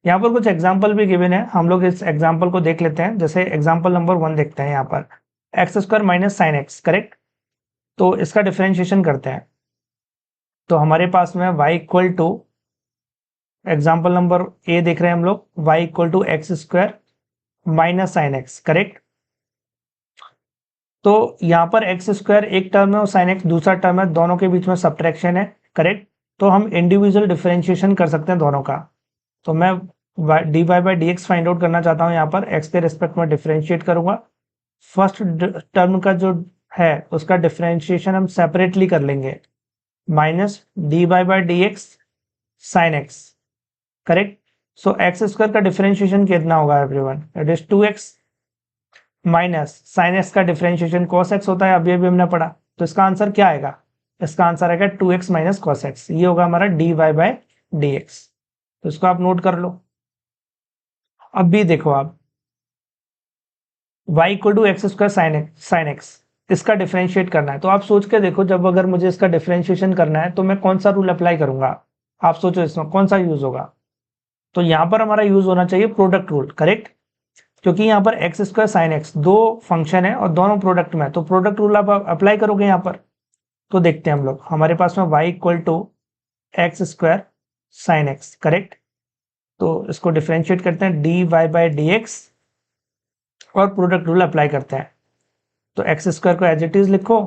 Speaker 1: यहाँ पर कुछ एग्जांपल भी गिवन है, हम लोग इस एग्जांपल को देख लेते हैं। जैसे एग्जांपल नंबर 1 देखते हैं, यहाँ पर x square minus sine x, correct. तो इसका डिफरेंशिएशन करते हैं, तो हमारे पास में y equal to, example number A देख रहे हैं हम लोग, y equal to x square minus sine x, correct. तो यहाँ पर एक्स स्क्वायर एक टर्म है और साइन एक्स दूसरा टर्म है, दोनों के बीच में सब्ट्रैक्शन है, करेक्ट। तो हम इंडिविजुअल डिफरेंशिएशन कर सकते हैं दोनों का। तो मैं d Y by D x find out करना चाहता हूँ, यहाँ पर एक्स के रिस्पेक्ट में डिफरेंशिएट करूंगा। फर्स्ट टर्म का जो है उसका डिफरेंशिएशन हम सेपरेटली कर लेंगे, minus d Y by D x sine x, correct. So x square का डिफरेंशिएशन कितना होगा everyone, it is 2x minus sine x का डिफरेंशिएशन cos x होता है, अभी अभी हमने पढ़ा। तो इसका आंसर क्या आएगा, इसका आंसर आएगा 2x माइनस cos x, ये होगा हमारा dy बाय dx। तो इसको आप नोट कर लो। अब भी देखो आप y equal to x square sine x, इसका डिफरेंशिएट करना है। तो आप सोच के देखो, जब अगर मुझे इसका डिफरेंशिएशन करना है तो मैं कौन सा रूल अप्लाई करूंगा, आप सोचो इसमें कौन सा यूज होगा। तो यहां पर हमारा यूज होना चाहिए प्रोडक्ट रूल, करेक्ट। क्योंकि यहाँ पर एक्स स्क्वायर साइन एक्स दो फंक्शन है और दोनों प्रोडक्ट में, तो प्रोडक्ट रूल आप अप्लाई करोगे यहाँ पर। तो देखते हैं हम लोग, हमारे पास में y equal to x square sine x, correct. तो इसको डिफरेंशिएट करते हैं D Y by D x और प्रोडक्ट रूल अप्लाई करते हैं। तो एक्स स्क्वायर को एज इट इज लिखो,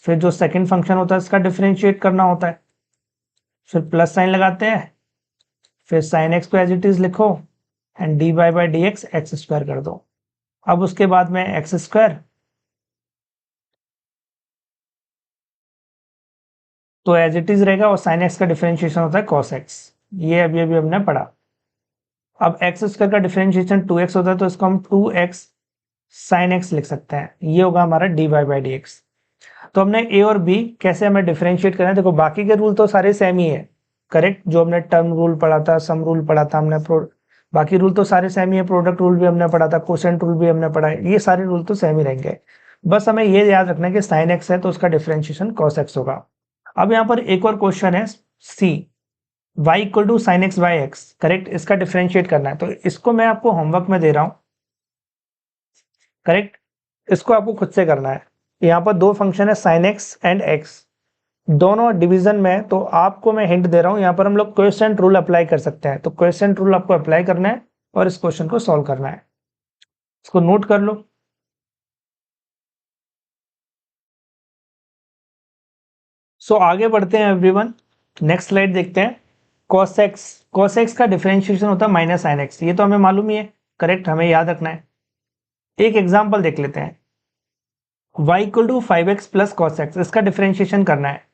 Speaker 1: फिर जो सेकेंड फंक्शन होता है इसका डिफरेंशिएट करना होता है, फिर प्लस साइन लगाते हैं, फिर साइन एक्स को एज इट इज लिखो and d Y by D x x square कर दो। अब उसके बाद में एक्स स्क्वायर, तो एज इट इज रहेगा, और साइन एक्स का डिफरेंशिएशन होता है cos x, ये अभी अभी हमने पढ़ा। अब एक्स स्क्वायर का डिफरेंशिएशन 2x होता है, तो इसको हम 2x साइन x लिख सकते हैं, ये होगा हमारा d Y by D x. तो हमने a और b कैसे हमें डिफरेंशिएट करना है, देखो बाकी के रूल तो सारे सेम ही है, करेक्ट। जो हमने टर्म रूल पढ़ा था, सम रूल पढ़ा था हमने, बाकी रूल तो सारे सेम ही है, प्रोडक्ट रूल भी हमने पढ़ा था, कोसेंट रूल भी हमने पढ़ा है, ये सारे रूल तो सेम ही रहेंगे। बस हमें ये याद रखना है कि साइन एक्स है तो उसका डिफरेंशिएशन cos x होगा। अब यहाँ पर एक और क्वेश्चन है C, y equal to sine x by x, correct. इसका डिफरेंशिएट करना है, तो इसको मैं आपको होमवर्क में दे रहा हूं, करेक्ट। इसको आपको खुद से करना है। यहाँ पर दो फंक्शन है साइन एक्स एंड एक्स, दोनों डिवीजन में, तो आपको मैं हिंट दे रहा हूं, यहाँ पर हम लोग क्वेश्चन रूल अप्लाई कर सकते हैं। तो क्वेश्चन रूल आपको अप्लाई करना है और इस क्वेश्चन को सॉल्व करना है, इसको नोट कर लो। सो आगे बढ़ते हैं एवरीवन, नेक्स्ट स्लाइड देखते हैं। cos x का डिफरेंशिएशन होता है माइनस साइन एक्स, ये तो हमें मालूम ही है, करेक्ट, हमें याद रखना है। एक एग्जांपल देख लेते हैं, y equal to 5x plus cos x, इसका डिफरेंशिएशन करना है।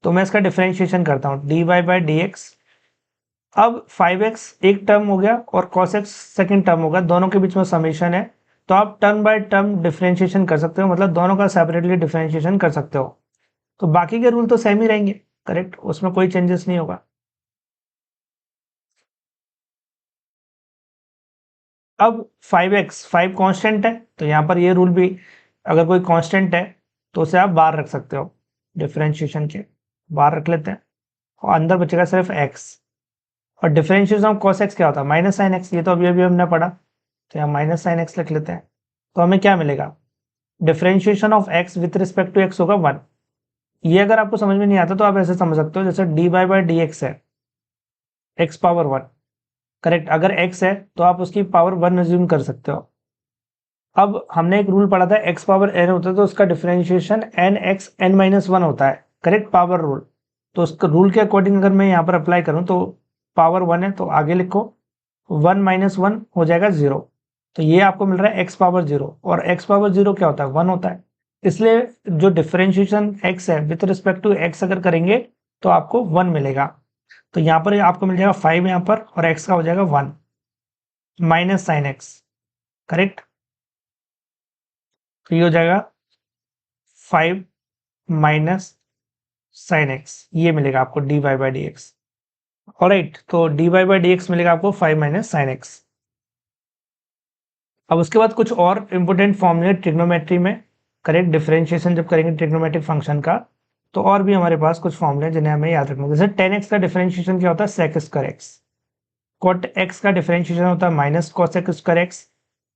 Speaker 1: तो मैं इसका डिफरेंशिएशन करता हूँ dy बाई डी एक्स। अब 5x एक टर्म हो गया और cos x सेकेंड टर्म होगा, दोनों के बीच में समेशन है, तो आप टर्म बाय टर्म डिफरेंशिएशन कर सकते हो, मतलब दोनों का सेपरेटली डिफरेंशिएशन कर सकते हो। तो बाकी के रूल तो सेम ही रहेंगे, करेक्ट, उसमें कोई चेंजेस नहीं होगा। अब 5x 5 कांस्टेंट है, तो यहाँ पर ये रूल भी, अगर कोई कांस्टेंट है तो उसे आप बाहर रख सकते हो, डिफरेंशिएशन के बाहर रख लेते हैं और अंदर बचेगा सिर्फ x। और डिफरेंशिएशन ऑफ cos x क्या होता है, माइनस साइन एक्स, ये तो अभी अभी हमने पढ़ा, तो यहाँ माइनस साइन एक्स लिख लेते हैं। तो हमें क्या मिलेगा, differentiation of x with respect to x होगा 1। ये अगर आपको समझ में नहीं आता तो आप ऐसे समझ सकते हो, जैसे dy बाई डी एक्स है, x पावर 1, करेक्ट। अगर x है तो आप उसकी पावर 1 अज्यूम कर सकते हो। अब हमने एक रूल पढ़ा था, x पावर n होता है तो उसका differentiation n x n minus 1 होता है, करेक्ट, पावर रूल। तो उसका रूल के अकॉर्डिंग अगर मैं यहाँ पर अप्लाई करूँ तो पावर 1 है तो आगे लिखो 1 माइनस 1 हो जाएगा 0। तो ये आपको मिल रहा है x पावर 0, और x पावर 0 क्या होता है, 1 होता है। इसलिए जो डिफरेंशिएशन x है विथ रिस्पेक्ट टू x अगर करेंगे तो आपको 1 मिलेगा। तो यहाँ पर आपको मिल जाएगा 5 यहाँ पर, और x का हो जाएगा 1 माइनस साइन एक्स, करेक्ट। तो ये हो जाएगा 5 माइनस साइन एक्स, ये मिलेगा आपको dy by D x. Alright, तो dy बाई डी एक्स मिलेगा आपको 5 माइनस साइन एक्स। अब उसके बाद कुछ और इंपोर्टेंट फॉर्मूले ट्रिग्नोमेट्री में, करेक्ट, डिफरेंशिएशन जब करेंगे ट्रिग्नोमेट्रिक फंक्शन का, तो और भी हमारे पास कुछ फॉर्मूले जिन्हें हमें याद रखना है। जैसे 10x का डिफरेंशिएशन क्या होता है, sec square x. Cot x का डिफरेंशिएशन होता है minus cosec square x.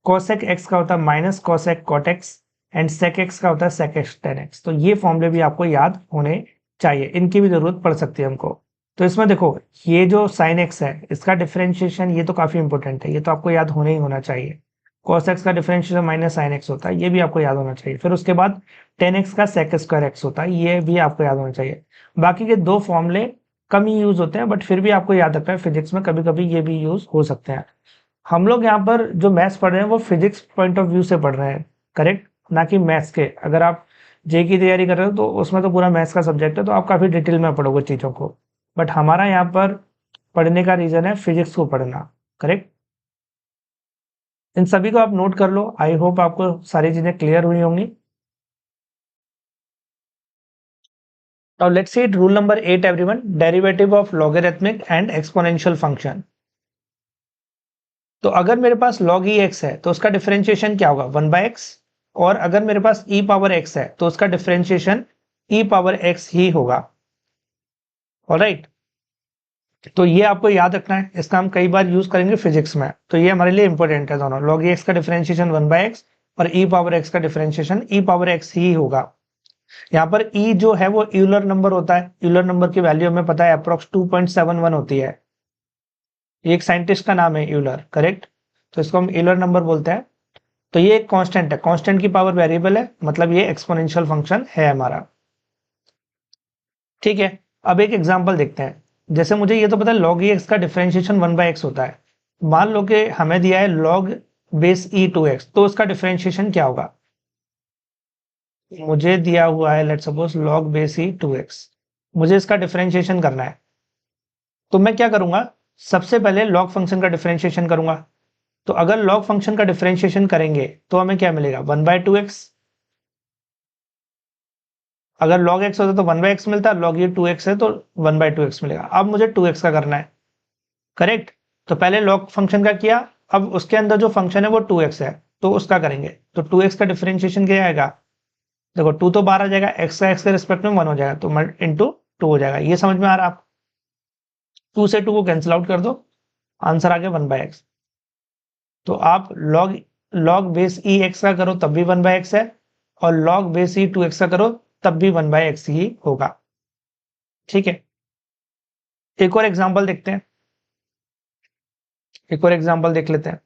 Speaker 1: Cosec x का होता है minus cosec cot x. And sec x का होता है सेक एक्स टेन एक्स। तो ये फॉर्मूले भी आपको याद होने चाहिए, इनकी भी जरूरत पड़ सकती है हमको। तो इसमें देखो, ये जो साइन एक्स है इसका डिफरेंशिएशन ये तो काफी इंपॉर्टेंट है, ये तो आपको याद होने ही होना चाहिए। cos x का डिफरेंशिएशन माइनस साइन एक्स होता है, ये भी आपको याद होना चाहिए। फिर उसके बाद 10x का सेक स्क्वायर एक्स होता है, ये भी आपको याद होना चाहिए। बाकी के दो फॉर्मूले कम ही यूज होते हैं, बट फिर भी आपको याद रखना है, फिजिक्स में कभी कभी ये भी यूज हो सकते हैं। हम लोग यहाँ पर जो मैथ्स पढ़ रहे हैं वो फिजिक्स पॉइंट ऑफ व्यू से पढ़ रहे हैं, करेक्ट, ना कि मैथ्स के। अगर आप जे की तैयारी कर रहे हो तो उसमें तो पूरा मैथ्स का सब्जेक्ट है, तो आप काफी डिटेल में पढ़ोगे चीजों को। बट हमारा यहाँ पर पढ़ने का रीजन है फिजिक्स को पढ़ना, करेक्ट। इन सभी को आप नोट कर लो, आई होप आपको सारी चीजें क्लियर हुई होंगी। Now let's see it, rule number 8 everyone, derivative of logarithmic and exponential function। तो अगर मेरे पास log e x है तो उसका डिफरेंशिएशन क्या होगा, 1 बाय एक्स। और अगर मेरे पास e पावर x है तो उसका डिफरेंशिएशन e पावर x ही होगा। ऑलराइट, तो ये आपको याद रखना है, इसका हम कई बार यूज करेंगे फिजिक्स में, तो ये हमारे लिए इंपॉर्टेंट है दोनों। log e x का डिफरेंशिएशन 1 बाय एक्स और e पावर x का डिफरेंशिएशन e पावर x ही होगा। यहाँ पर e जो है वो यूलर नंबर होता है, यूलर नंबर की वैल्यू हमें पता है अप्रोक्स 2.71 होती है। एक साइंटिस्ट का नाम है यूलर, करेक्ट, तो इसको हम यूलर नंबर बोलते हैं। तो ये एक कांस्टेंट है, कांस्टेंट की पावर वेरिएबल है, मतलब ये एक्सपोनेंशियल फंक्शन है हमारा। ठीक है, अब एक एग्जांपल देखते हैं। जैसे मुझे ये तो पता है log e x का डिफरेंशिएशन 1 बाय एक्स होता है। मान लो कि हमें दिया है log बेस e 2x, तो उसका डिफरेंशिएशन क्या होगा। मुझे दिया हुआ है let's suppose log base e 2x, मुझे इसका डिफरेंशिएशन करना है। तो मैं क्या करूंगा, सबसे पहले log फंक्शन का डिफरेंशिएशन करूंगा। तो अगर log फंक्शन का डिफरेंशिएशन करेंगे तो हमें क्या मिलेगा, 1 बाय 2x। अगर log x होता तो 1 बाय एक्स मिलता, log ये 2x है तो 1 बाय 2x मिलेगा। अब मुझे 2x का करना है, करेक्ट। तो पहले log फंक्शन का किया, अब उसके अंदर जो फंक्शन है वो 2x है तो उसका करेंगे। तो 2x का डिफरेंशिएशन क्या आएगा, देखो 2 तो बाहर आ जाएगा, x का x के रिस्पेक्ट में 1 हो जाएगा, तो इंटू 2 हो जाएगा। ये समझ में आ रहा है आप, 2 से 2 को कैंसिल आउट कर दो, आंसर आ गया 1 बाय एक्स। तो आप log बेस ई एक्स का करो तब भी 1 बाय एक्स है, और log बेस ई 2x का करो तब भी 1 बाय एक्स ही होगा। ठीक है, एक और एग्जांपल देखते हैं, एक और एग्जांपल देख लेते हैं।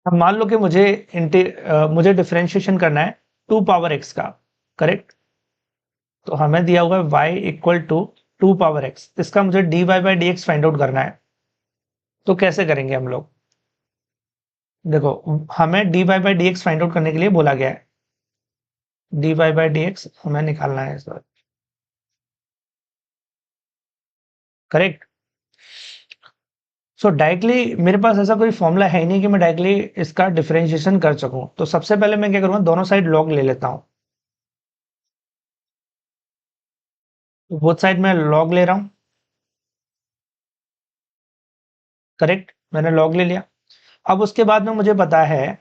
Speaker 1: अब मान लो कि मुझे डिफरेंशिएशन करना है 2 पावर x का, करेक्ट। तो हमें दिया हुआ है y equal to 2 power x, इसका मुझे dy by D x find out करना है। तो कैसे करेंगे हम लोग, देखो हमें dy by D x find out करने के लिए बोला गया है, dy बाई डी एक्स हमें निकालना है इस बार, करेक्ट। सो डायरेक्टली मेरे पास ऐसा कोई फॉर्मूला है ही नहीं कि मैं डायरेक्टली इसका डिफरेंशिएशन कर सकूं। तो सबसे पहले मैं क्या करूंगा, दोनों साइड log ले लेता हूं। तो बोथ साइड में लॉग ले रहा हूं, करेक्ट, मैंने लॉग ले लिया। अब उसके बाद में मुझे पता है,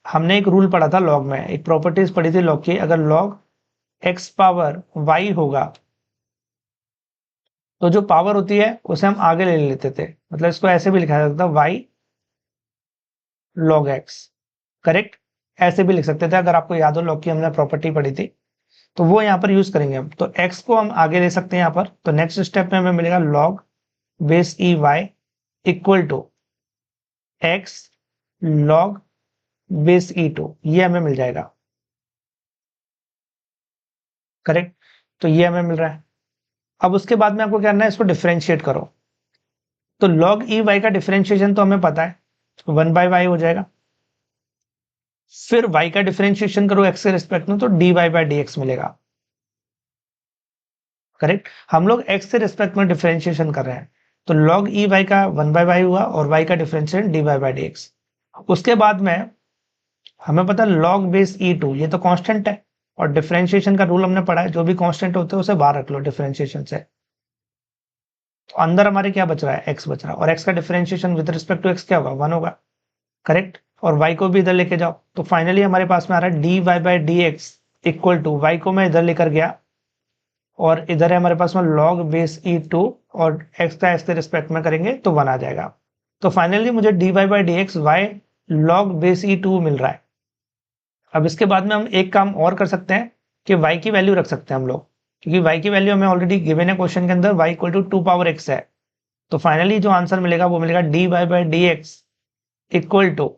Speaker 1: हमने एक रूल पढ़ा था लॉग में, एक प्रॉपर्टीज पढ़ी थी लॉग की, अगर लॉग एक्स पावर वाई होगा तो जो पावर होती है उसे हम आगे ले लेते थे, मतलब इसको ऐसे भी लिखा जा सकता वाई लॉग एक्स, करेक्ट, ऐसे भी लिख सकते थे अगर आपको याद हो लॉग की हमने प्रॉपर्टी पढ़ी थी, तो वो यहाँ पर यूज करेंगे हम। तो एक्स को हम आगे ले सकते हैं यहाँ पर, तो नेक्स्ट स्टेप में हमें मिलेगा log base e y equal to x log base e two, ये हमें मिल जाएगा, करेक्ट, तो ये हमें मिल रहा है। अब उसके बाद में आपको क्या करना है, इसको डिफरेंशिएट करो। तो log ई वाई का डिफरेंशिएशन तो हमें पता है, 1/y हो जाएगा। फिर y का डिफरेंशिएशन करो x के रिस्पेक्ट में, तो dy/dx मिलेगा, करेक्ट। हम लोग x के रिस्पेक्ट में डिफरेंशिएशन कर रहे हैं, तो log ई वाई का 1/y हुआ और y का डिफरेंशिएशन dy/dx। उसके बाद में हमें पता है log बेस e2, ये तो कांस्टेंट है, और डिफरेंशिएशन का रूल हमने पढ़ा है, जो भी कांस्टेंट होते हैं उसे बाहर रख लो डिफरेंशिएशन से। तो अंदर हमारे क्या बच रहा है, x बच रहा है, और x का differentiation with respect to x क्या होगा, 1 होगा, करेक्ट। और y को भी इधर लेके जाओ, तो फाइनली हमारे पास में आ रहा है dy/dx इक्वल टू, y को मैं इधर लेकर गया और इधर है हमारे पास में log बेस e2, और x का x के रिस्पेक्ट में करेंगे तो 1 आ जाएगा। तो फाइनली मुझे dy/dx y log base e2 मिल रहा है। अब इसके बाद में हम एक काम और कर सकते हैं कि y की वैल्यू रख सकते हैं हम लोग, क्योंकि y की वैल्यू हमें ऑलरेडी गिवन है क्वेश्चन के अंदर, y equal to 2 power x है। तो फाइनली जो आंसर मिलेगा वो मिलेगा dy/dx इक्वल टू,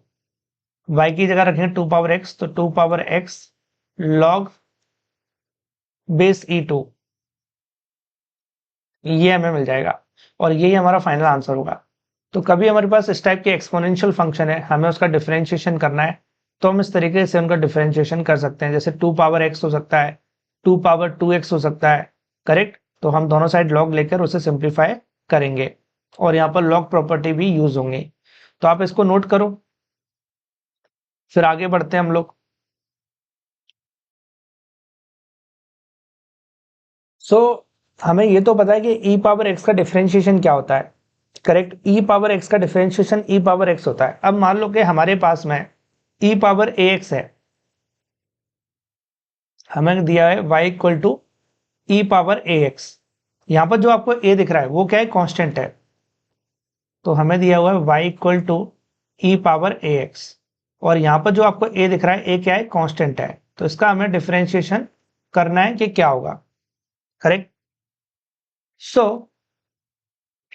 Speaker 1: y की जगह रखेंगे 2 पावर x, तो 2 power x log base e2, ये हमें मिल जाएगा, और यही हमारा फाइनल आंसर होगा। तो कभी हमारे पास इस टाइप के एक्सपोनेंशियल फंक्शन है, हमें उसका डिफरेंशिएशन करना है, तो हम इस तरीके से उनका डिफरेंशिएशन कर सकते हैं, जैसे 2 पावर x हो सकता है, 2 पावर 2x हो सकता है, करेक्ट। तो हम दोनों साइड log लेकर उसे सिंप्लीफाई करेंगे, और यहाँ पर log प्रॉपर्टी भी यूज होंगी, तो आप इसको नोट करो, फिर आगे बढ़ते हैं हम लोग। सो हमें ये तो पता है कि e पावर x का डिफरेंशिएशन क्या होता है, करेक्ट, e पावर x का डिफरेंशिएशन e पावर x होता है। अब मान लो कि हमारे पास में e पावर ax है, हमें दिया है y equal to e power ax, यहां पर जो आपको a दिख रहा है वो क्या है, कांस्टेंट है, तो हमें दिया हुआ है y equal to e power ax, और यहां पर जो आपको a दिख रहा है a क्या है, कांस्टेंट है, तो इसका हमें डिफरेंशिएशन करना है कि क्या होगा, करेक्ट। सो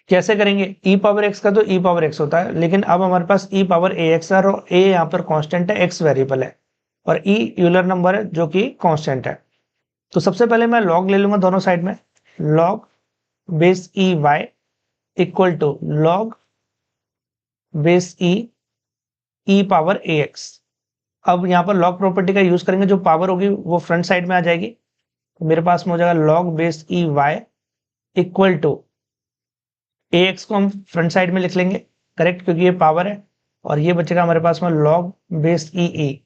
Speaker 1: कैसे करेंगे, e पावर x का तो e पावर x होता है, लेकिन अब हमारे पास e पावर ax है, और a यहाँ पर कांस्टेंट है, x वेरिएबल है, और e यूलर नंबर है जो कि कांस्टेंट है। तो सबसे पहले मैं log ले लूंगा दोनों साइड में, log base e y equal to log base e power ax। अब यहाँ पर log प्रॉपर्टी का यूज करेंगे, जो पावर होगी वो फ्रंट साइड में आ जाएगी, तो मेरे पास में हो जाएगा log base e y equal to, ax को हम फ्रंट साइड में लिख लेंगे, करेक्ट, क्योंकि ये पावर है, और ये बचेगा हमारे पास में log बेस ई।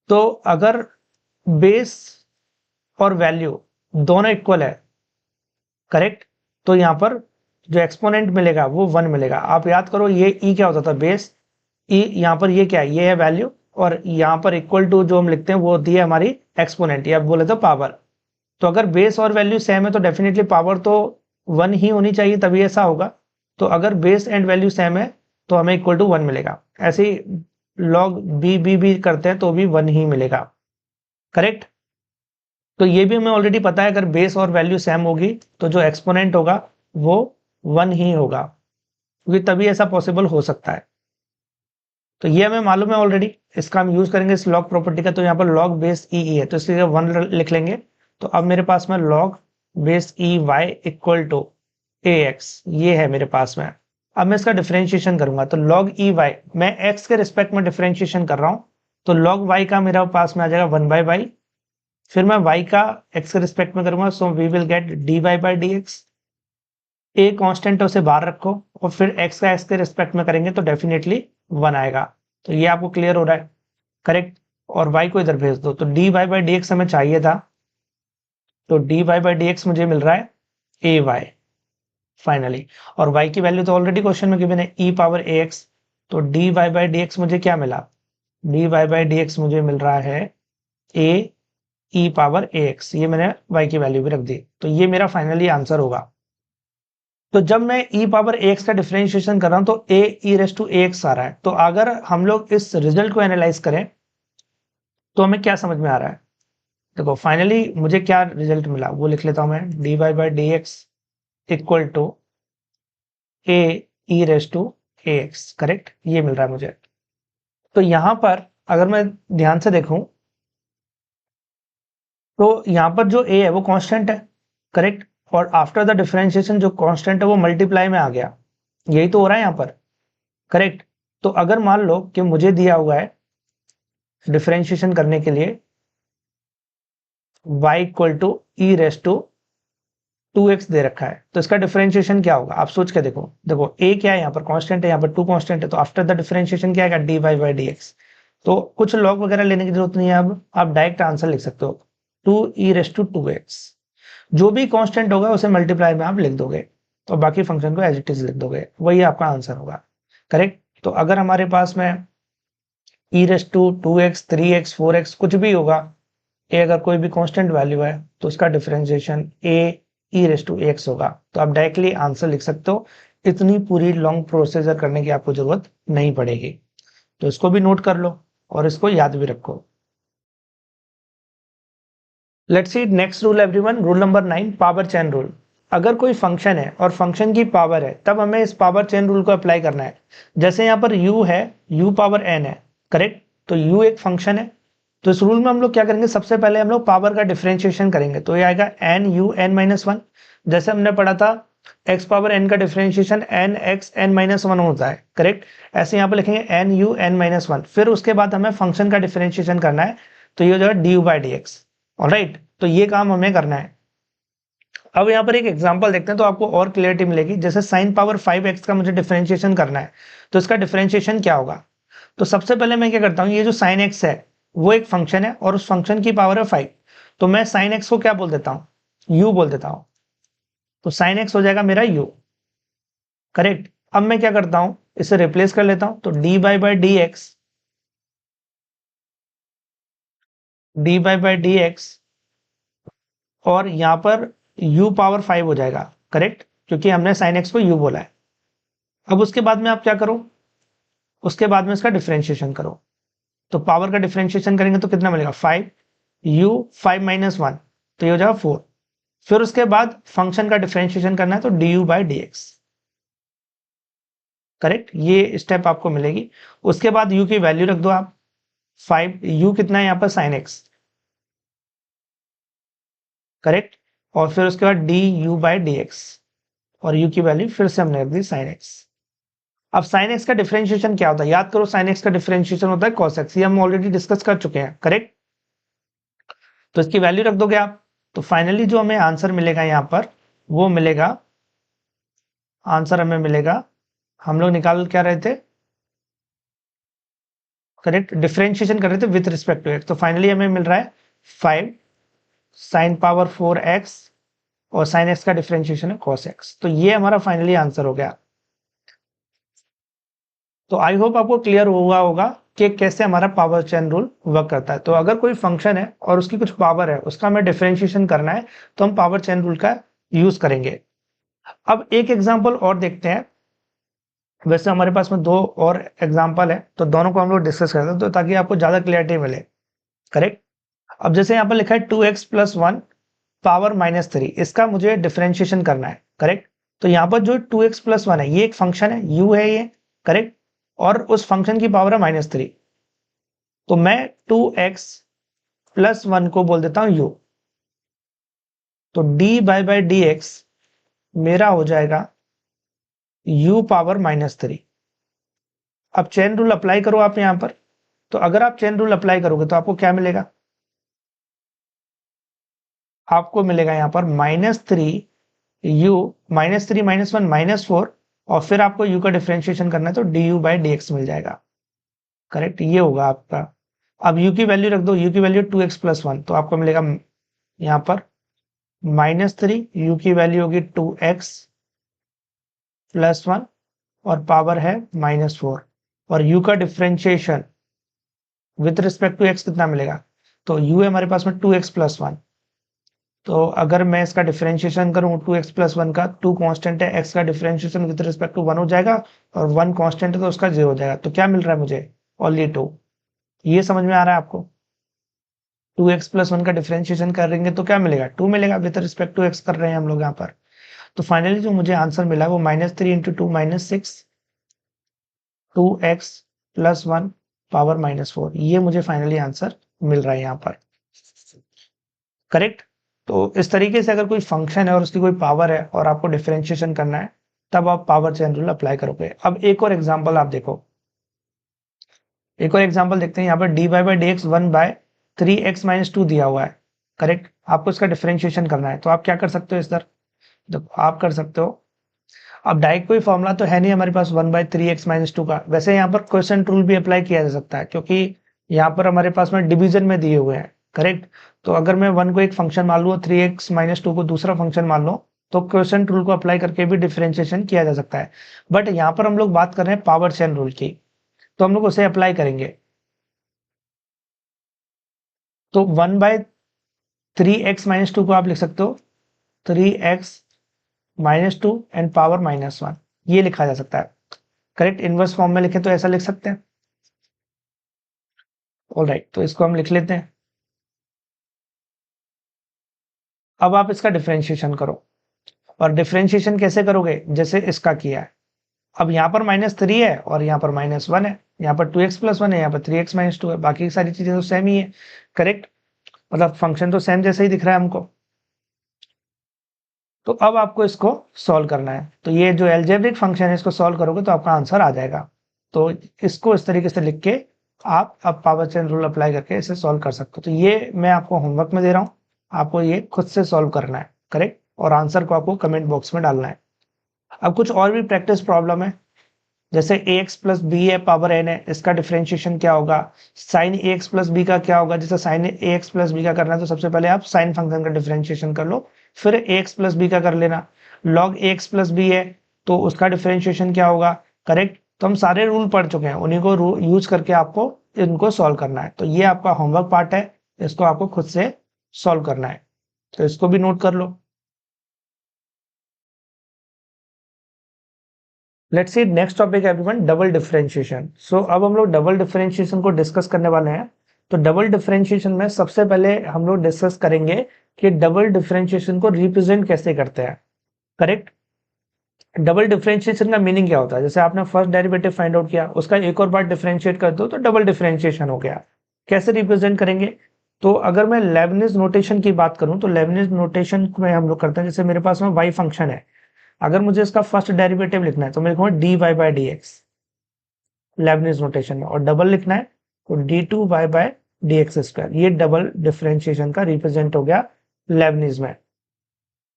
Speaker 1: तो अगर बेस और वैल्यू दोनों इक्वल है, करेक्ट, तो यहाँ पर जो एक्सपोनेंट मिलेगा वो 1 मिलेगा। आप याद करो ये e क्या होता था, बेस e, यहाँ पर ये क्या है, ये है वैल्यू, और यहाँ पर इक्वल टू जो हम लिखते हैं वो होती है हमारी एक्सपोनेंट, या बोले तो पावर। तो अगर बेस और वैल्यू सेम है तो डेफिनेटली पावर तो 1 ही होनी चाहिए, तभी ऐसा होगा। तो अगर बेस एंड वैल्यू सेम है तो हमें इक्वल टू 1 मिलेगा, ऐसे ही log बी करते हैं तो भी 1 ही मिलेगा, करेक्ट। तो ये भी हमें ऑलरेडी पता है, अगर बेस और वैल्यू सेम होगी तो जो एक्सपोनेंट होगा वो 1 ही होगा, क्योंकि तभी ऐसा पॉसिबल हो सकता है। तो ये हमें मालूम है ऑलरेडी, इसका हम यूज करेंगे इस log प्रॉपर्टी का, तो यहाँ पर log बेस ई है तो इसलिए 1 लिख लेंगे। तो अब मेरे पास में log base e y equal to ax, ये है मेरे पास में। अब मैं इसका डिफरेंशिएशन करूंगा, तो log ई वाई मैं x के रिस्पेक्ट में डिफरेंशिएशन कर रहा हूं, तो log y का मेरे पास में आ जाएगा 1/y, फिर मैं y का x के रिस्पेक्ट में करूंगा, so we will get dy/dx। a constant है उसे बाहर रखो, और फिर x का x के रिस्पेक्ट में करेंगे तो डेफिनेटली 1 आएगा। तो ये आपको क्लियर हो रहा है, करेक्ट, और y को इधर भेज दो, तो dy/dx हमें चाहिए था तो dy बाई dx मुझे मिल रहा है ay फाइनली, और y की वैल्यू तो ऑलरेडी क्वेश्चन में गिवन है e पावर ax, तो dy बाई dx मुझे क्या मिला, dy बाई dx मुझे मिल रहा है a e पावर ax, ये मैंने y की वैल्यू भी रख दी, तो ये मेरा फाइनली आंसर होगा। तो जब मैं e पावर ax का डिफरेंशिएशन कर रहा हूं तो a e raise to ax आ रहा है, तो अगर हम लोग इस रिजल्ट को एनालाइज करें तो हमें क्या समझ में आ रहा है, देखो फाइनली मुझे क्या रिजल्ट मिला वो लिख लेता हूं मैं, dy by dx equal to a e raise to ax, correct, ये मिल रहा है मुझे। तो यहां पर अगर मैं ध्यान से देखूं तो यहां पर जो a है वो कांस्टेंट है, करेक्ट, और आफ्टर द डिफरेंशिएशन जो कांस्टेंट है वो मल्टीप्लाई में आ गया, यही तो हो रहा है यहां पर, करेक्ट। तो अगर मान लो कि मुझे दिया हुआ है डिफरेंशिएशन करने के लिए y equal to e raise to 2x दे रखा है, तो इसका डिफरेंशिएशन क्या होगा आप सोच के देखो, देखो a क्या है यहाँ पर कांस्टेंट है, यहाँ पर 2 कांस्टेंट है, तो आफ्टर द डिफरेंशिएशन क्या आएगा dy बाई dx। तो कुछ लॉग वगैरह लेने की जरूरत नहीं है, अब आप डायरेक्ट आंसर लिख सकते हो 2e रेस टू 2x, जो भी कांस्टेंट होगा उसे मल्टीप्लाई में आप लिख दोगे, तो बाकी फंक्शन को एज इट इज लिख दोगे, वही आपका आंसर होगा, करेक्ट। तो अगर हमारे पास में e raise to 2x 3x 4x कुछ भी होगा, a अगर कोई भी कांस्टेंट वैल्यू है तो उसका differentiation a e raise to x होगा, तो आप डायरेक्टली आंसर लिख सकते हो, इतनी पूरी लॉन्ग प्रोसीजर करने की आपको जरूरत नहीं पड़ेगी। तो इसको भी नोट कर लो और इसको याद भी रखो। Let's see next rule everyone, rule number 9, power chain rule. अगर कोई फंक्शन है और फंक्शन की पावर है तब हमें इस पावर चेन रूल को अप्लाई करना है। जैसे यहाँ पर u है, u पावर n है, करेक्ट, तो u एक फंक्शन है, तो इस रूल में हम लोग क्या करेंगे, सबसे पहले हम लोग पावर का डिफरेंशिएशन करेंगे, तो ये आएगा n u n minus one, जैसे हमने पढ़ा था x पावर n का differentiation n x n minus one होता है, करेक्ट, ऐसे यहाँ पर लिखेंगे n u n minus one, फिर उसके बाद हमें फंक्शन का डिफरेंशिएशन करना है, तो ये हो जाएगा du बाई dx, ऑलराइट, तो ये काम हमें करना है। अब यहाँ पर एक एग्जांपल देखते हैं तो आपको और क्लियरिटी मिलेगी, जैसे sin पावर 5x का मुझे डिफरेंशिएशन करना है, तो इसका डिफरेंशिएशन क्या होगा, तो सबसे पहले मैं क्या करता हूँ, ये जो sin x है वो एक फंक्शन है और उस फंक्शन की पावर है 5, तो मैं sin x को क्या बोल देता हूँ, u बोल देता हूँ, तो sin x हो जाएगा मेरा u, करेक्ट। अब मैं क्या करता हूँ, इसे रिप्लेस कर लेता हूँ, तो dy बाई dx और यहाँ पर u पावर 5 हो जाएगा, करेक्ट, क्योंकि हमने sin x को u बोला है। अब उसके बाद में आप क्या करो, उसके बाद में इसका डिफरेंशिएशन करो, तो पावर का डिफरेंशिएशन करेंगे तो कितना मिलेगा 5 u 5 माइनस वन, तो ये हो जाएगा 4, फिर उसके बाद फंक्शन का डिफरेंशिएशन करना है तो du बाई dx, करेक्ट, ये स्टेप आपको मिलेगी। उसके बाद u की वैल्यू रख दो आप, 5 u कितना है यहाँ पर sin x, करेक्ट, और फिर उसके बाद du बाई dx और u की वैल्यू फिर से हमने रख दी sin x। अब sin x का डिफरेंशिएशन क्या होता है, याद करो sin x का डिफरेंशिएशन होता है cos x, ये हम ऑलरेडी डिस्कस कर चुके हैं, करेक्ट, तो इसकी वैल्यू रख दोगे आप, तो फाइनली जो हमें आंसर मिलेगा यहाँ पर वो मिलेगा, आंसर हमें मिलेगा, हम लोग निकाल क्या रहे थे, करेक्ट, डिफरेंशिएशन कर रहे थे विथ रिस्पेक्ट टू x, तो फाइनली हमें मिल रहा है 5 sin पावर 4x और sin x का डिफरेंशिएशन है cos x, तो ये हमारा फाइनली आंसर हो गया। तो आई होप आपको क्लियर हुआ होगा कि कैसे हमारा पावर चेन रूल वर्क करता है। तो अगर कोई फंक्शन है और उसकी कुछ पावर है, उसका हमें डिफरेंशिएशन करना है, तो हम पावर चेन रूल का यूज करेंगे। अब एक एग्जांपल और देखते हैं, वैसे हमारे पास में दो और एग्जांपल है, तो दोनों को हम लोग डिस्कस करते हैं, तो ताकि आपको ज्यादा क्लियरिटी मिले, करेक्ट। अब जैसे यहाँ पर लिखा है 2x plus one power minus three, इसका मुझे डिफरेंशिएशन करना है, करेक्ट। तो यहाँ पर जो 2x प्लस वन है ये एक फंक्शन है, u है ये, करेक्ट, और उस फंक्शन की पावर है माइनस थ्री, तो मैं 2x प्लस वन को बोल देता हूं u, तो बाई डी एक्स मेरा हो जाएगा u पावर माइनस थ्री। अब चेन रूल अप्लाई करो आप यहां पर, तो अगर आप चेन रूल अप्लाई करोगे तो आपको क्या मिलेगा, आपको मिलेगा यहां पर minus three u minus three minus one minus four, और फिर आपको u का डिफरेंशिएशन करना है तो du बाई डी एक्स मिल जाएगा, करेक्ट, ये होगा आपका। अब u की वैल्यू रख दो, u की वैल्यू 2x प्लस वन, तो आपको मिलेगा यहाँ पर -3, u की वैल्यू होगी 2x प्लस 1 और पावर है -4, और u का differentiation with respect to x कितना मिलेगा, तो u है हमारे पास में 2x प्लस 1। तो अगर मैं इसका डिफरेंशिएशन करूं 2x प्लस 1 का, 2 कांस्टेंट है, x का डिफरेंशिएशन विद रिस्पेक्ट टू 1 हो जाएगा और 1 कांस्टेंट है तो उसका 0 हो जाएगा। तो क्या मिल रहा है मुझे, ओनली 2। ये समझ में आ रहा है आपको, 2x प्लस 1 का डिफरेंशिएशन करेंगे तो क्या मिलेगा, 2 मिलेगा, विद रिस्पेक्ट टू x कर रहे हैं हम लोग यहाँ पर। तो फाइनली जो मुझे आंसर मिला वो -3 इंटू 2 -6, 2x प्लस 1 पावर -4, ये मुझे फाइनली आंसर मिल रहा है यहाँ पर, करेक्ट। तो इस तरीके से अगर कोई फंक्शन है और उसकी कोई पावर है और आपको डिफरेंशिएशन करना है, तब आप पावर चेन रूल अप्लाई करोगे। अब एक और एग्जांपल आप देखो, एक और एग्जांपल देखते हैं। यहाँ पर dy by D x 1/3x-2 दिया हुआ है, करेक्ट। आपको इसका डिफरेंशिएशन करना है, तो आप क्या कर सकते हो इस तरह, देखो आप कर सकते हो। अब डायरेक्ट कोई फॉर्मूला तो है नहीं हमारे पास 1/3x-2 का, वैसे यहाँ पर क्वोशिएंट रूल भी अप्लाई किया जा सकता है, क्योंकि यहाँ पर हमारे पास में डिवीजन में दिए हुए हैं, करेक्ट। तो अगर मैं 1 को एक फंक्शन मान लूँ, 3x-2 को दूसरा फंक्शन मान लो, तो क्वोशिएंट रूल को अप्लाई करके भी डिफरेंशिएशन किया जा सकता है। बट यहाँ पर हम लोग बात कर रहे हैं पावर चेन रूल की, तो हम लोग उसे अप्लाई करेंगे। तो 1/3x-2 को आप लिख सकते हो 3x-2 एंड पावर -1, ये लिखा जा सकता है, करेक्ट। इनवर्स फॉर्म में लिखे तो ऐसा लिख सकते हैं। ऑलराइट, तो इसको हम लिख लेते हैं। अब आप इसका डिफरेंशिएशन करो, और डिफरेंशिएशन कैसे करोगे, जैसे इसका किया है। अब यहाँ पर -3 है और यहाँ पर -1 है, यहाँ पर 2x प्लस 1 है, यहाँ पर 3x-2 है, बाकी सारी चीजें तो सेम ही है, करेक्ट। मतलब फंक्शन तो सेम जैसे ही दिख रहा है हमको। तो अब आपको इसको सॉल्व करना है, तो ये जो एल्जेब्रिक फंक्शन है इसको सॉल्व करोगे तो आपका आंसर आ जाएगा। तो इसको इस तरीके से लिख के आप अब पावर चेन रूल अप्लाई करके इसे सॉल्व कर सकते हो। तो ये मैं आपको होमवर्क में दे रहा हूँ, आपको ये खुद से सॉल्व करना है, करेक्ट, और आंसर को आपको कमेंट बॉक्स में डालना है। अब कुछ और भी प्रैक्टिस प्रॉब्लम है, जैसे ax प्लस बी है, पावर n है, इसका डिफरेंशिएशन क्या होगा, साइन ax प्लस बी का क्या होगा। जैसे साइन ax प्लस बी का करना है तो सबसे पहले आप साइन फंक्शन का डिफरेंशिएशन कर लो, फिर ax प्लस बी का कर लेना। log ax प्लस बी है तो उसका डिफरेंशिएशन क्या होगा, करेक्ट। तो हम सारे रूल पढ़ चुके हैं, उन्हीं को यूज करके आपको इनको सॉल्व करना है। तो ये आपका होमवर्क पार्ट है, इसको आपको खुद से सॉल्व करना है, तो इसको भी नोट कर लो। Let's see next topic everyone, double differentiation. So अब हम लोग डबल डिफरेंशिएशन को डिस्कस करने वाले हैं। तो डबल डिफरेंशिएशन में सबसे पहले हम लोग डिस्कस करेंगे कि डबल डिफरेंशिएशन को रिप्रेजेंट कैसे करते हैं, करेक्ट। डबल डिफरेंशिएशन का मीनिंग क्या होता है, जैसे आपने फर्स्ट डेरिवेटिव फाइंड आउट किया, उसका एक और बार डिफरेंशिएट कर दो तो डबल डिफरेंशिएशन हो गया। कैसे रिप्रेजेंट करेंगे, तो अगर मैं लेबनिज नोटेशन की बात करूं तो लेबनिज नोटेशन में हम लोग करते हैं, जैसे मेरे पास में y फंक्शन है, अगर मुझे इसका फर्स्ट डेरिवेटिव लिखना है तो मैं लिखूंगा dy by D x Lebanese notation में, और डबल लिखना है तो d2y by D x square. ये डबल डिफरेंशिएशन का रिप्रेजेंट हो गया लेबनिज में।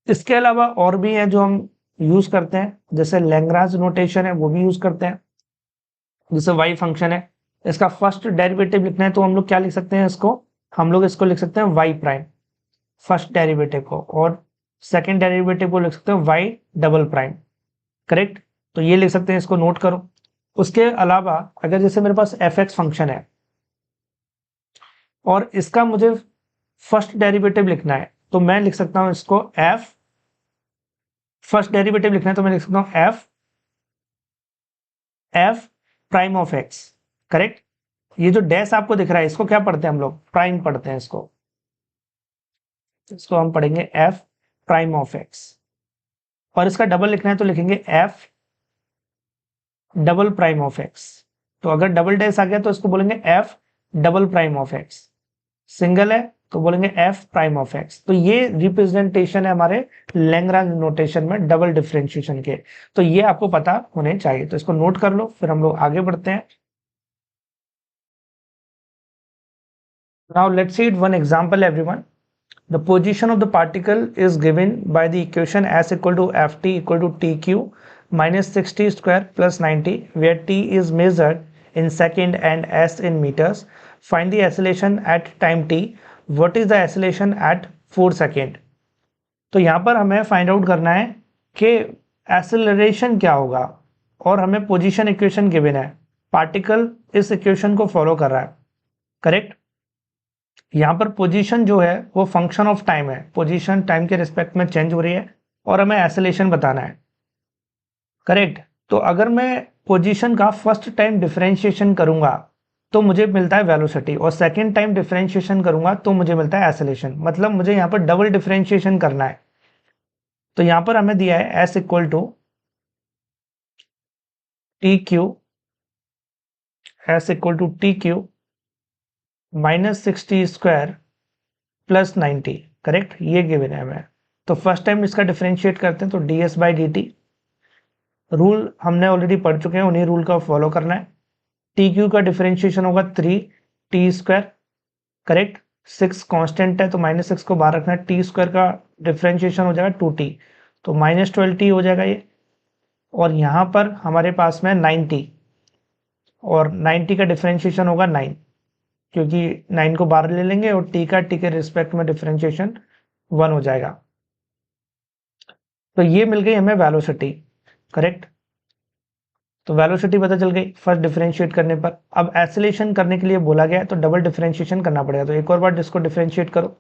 Speaker 1: इसके अलावा और भी है जो हम यूज करते हैं, जैसे लैग्रांज नोटेशन है वो भी यूज करते हैं। जैसे y फंक्शन है, इसका फर्स्ट डेरिवेटिव लिखना है तो हम लोग क्या लिख सकते हैं, इसको हम लोग इसको लिख सकते हैं y प्राइम फर्स्ट डेरिवेटिव को, और सेकंड डेरिवेटिव को लिख सकते हैं y डबल प्राइम, करेक्ट। तो ये लिख सकते हैं, इसको नोट करो। उसके अलावा अगर जैसे मेरे पास fx फंक्शन है और इसका मुझे फर्स्ट डेरिवेटिव लिखना है तो मैं लिख सकता हूं इसको f, फर्स्ट डेरिवेटिव लिखना है तो मैं लिख सकता हूं f prime of x, correct. ये जो डैश आपको दिख रहा है इसको क्या पढ़ते हैं हम लोग, प्राइम पढ़ते हैं इसको हम पढ़ेंगे f प्राइम ऑफ x, और इसका डबल लिखना है तो लिखेंगे f double prime of x। तो अगर डबल डैश आ गया तो इसको बोलेंगे f double prime of x, single है तो बोलेंगे f प्राइम ऑफ x। तो ये रिप्रेजेंटेशन है हमारे लैग्रांज नोटेशन में डबल डिफरेंशिएशन के, तो ये आपको पता होने चाहिए, तो इसको नोट कर लो, फिर हम लोग आगे बढ़ते हैं। Now let's see one example everyone. The position of the particle is given by the equation s equal to ft equal to tq minus 60 square plus 90, where t is measured in second and s in meters. Find the acceleration at time t. What is the acceleration at 4 second? तो यहाँ पर हमें find out करना है कि acceleration क्या होगा, और हमें पोजीशन इक्वेशन गिवन है, पार्टिकल इस इक्वेशन को फॉलो कर रहा है, करेक्ट। यहाँ पर पोजीशन जो है वो फंक्शन ऑफ टाइम है, पोजीशन टाइम के रिस्पेक्ट में चेंज हो रही है और हमें एक्सेलरेशन बताना है, करेक्ट। तो अगर मैं पोजीशन का फर्स्ट टाइम डिफरेंशिएशन करूंगा तो मुझे मिलता है वेलोसिटी, और सेकंड टाइम डिफरेंशिएशन करूंगा तो मुझे मिलता है एक्सेलरेशन, मतलब मुझे यहाँ पर डबल डिफरेंशिएशन करना है। तो यहाँ पर हमें दिया है s equal to t cube, s equal to t cube -60 square plus 90, correct, ये गिवन है हमें। तो फर्स्ट टाइम इसका डिफरेंशिएट करते हैं, तो ds by D T, rule हमने ऑलरेडी पढ़ चुके हैं, उन्हीं रूल का फॉलो करना है। टी क्यू का डिफरेंशिएशन होगा 3t स्क्वायर, करेक्ट, 6 कांस्टेंट है तो -6 को बाहर रखना है, टी स्क्वायर का डिफरेंशिएशन हो जाएगा 2t, तो -12t हो जाएगा ये। और यहाँ पर हमारे पास में 9t, और 9t का डिफरेंशिएशन होगा 9, क्योंकि 9 को बाहर ले लेंगे और t के रिस्पेक्ट में डिफरेंशिएशन 1 हो जाएगा। तो ये मिल गई हमें वेलोसिटी, करेक्ट। तो वेलोसिटी पता चल गई फर्स्ट डिफरेंशिएट करने पर। अब एक्सेलरेशन करने के लिए बोला गया है तो डबल डिफरेंशिएशन करना पड़ेगा, तो एक और बार इसको डिफरेंशिएट करो,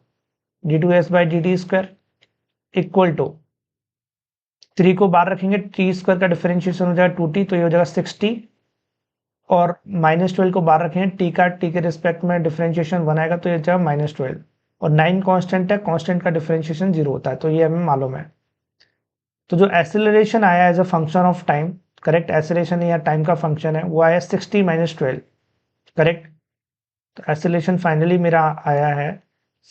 Speaker 1: d2s by D t square equal to 3 को बाहर रखेंगे, टी स्क्वायर का डिफरेंशिएशन हो जाएगा 2t, तो ये हो जाएगा 6t, और -12 को बाहर रखेंगे, टी के रिस्पेक्ट में डिफरेंशिएशन 1 आएगा तो ये जाएगा -12, और 9 कांस्टेंट है, कांस्टेंट का डिफरेंशिएशन 0 होता है, तो ये हमें मालूम है। तो जो एक्सेलरेशन आया as a function of time, correct, acceleration या टाइम का फंक्शन है, वो आया 60 - 12, करेक्ट। तो एक्सेलरेशन फाइनली मेरा आया है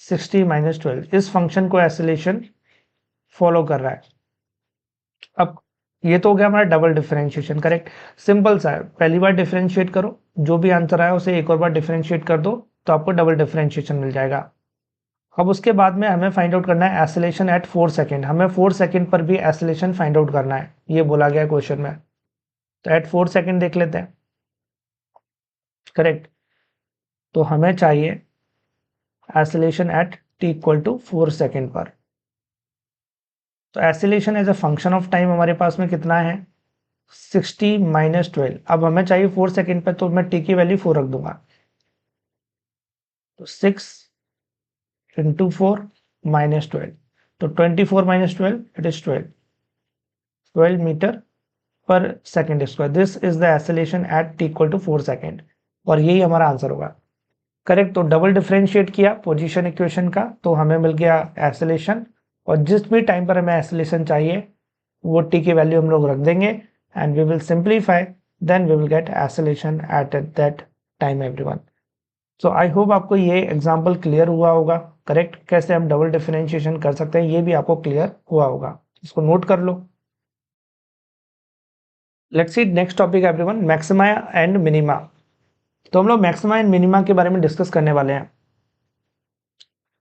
Speaker 1: 60 - 12, इस फंक्शन को एक्सेलरेशन फॉलो कर रहा है। अब ये तो हो गया हमारा डबल डिफरेंशिएशन, करेक्ट, सिंपल सा है, पहली बार डिफरेंशिएट करो, जो भी आंसर आया उसे एक और बार डिफरेंशिएट कर दो तो आपको डबल डिफरेंशिएशन मिल जाएगा। अब उसके बाद में हमें फाइंड आउट करना है एक्सेलरेशन एट 4 सेकेंड, हमें 4 सेकेंड पर भी एक्सेलरेशन फाइंड आउट करना है, ये बोला गया क्वेश्चन में। तो एट 4 सेकेंड देख लेते हैं, करेक्ट। तो हमें चाहिए acceleration at t equal to 4 second पर। तो acceleration as a function of time हमारे पास में कितना है, 60 - 12। अब हमें चाहिए 4 सेकेंड पर, तो मैं t की वैल्यू 4 रख दूंगा, तो 6 × 4 -12, तो 24 - 12 इट इज 12 मीटर पर second square. This is the acceleration at t equal to 4 second, और यही हमारा आंसर होगा, करेक्ट। तो डबल डिफरेंशिएट किया पोजीशन इक्वेशन का, तो हमें मिल गया एक्सेलरेशन, और जिस भी टाइम पर हमें एक्सेलरेशन चाहिए वो t की वैल्यू हम लोग रख देंगे, and we will simplify, then we will get acceleration at that time everyone. So I hope आपको ये एग्जांपल क्लियर हुआ होगा, करेक्ट, कैसे हम डबल डिफरेंशिएशन कर सकते हैं ये भी आपको क्लियर हुआ होगा, इसको नोट कर लो। Let's see next topic everyone, maxima and minima. तो हम लोग मैक्सिमा एंड मिनिमा के बारे में डिस्कस करने वाले हैं।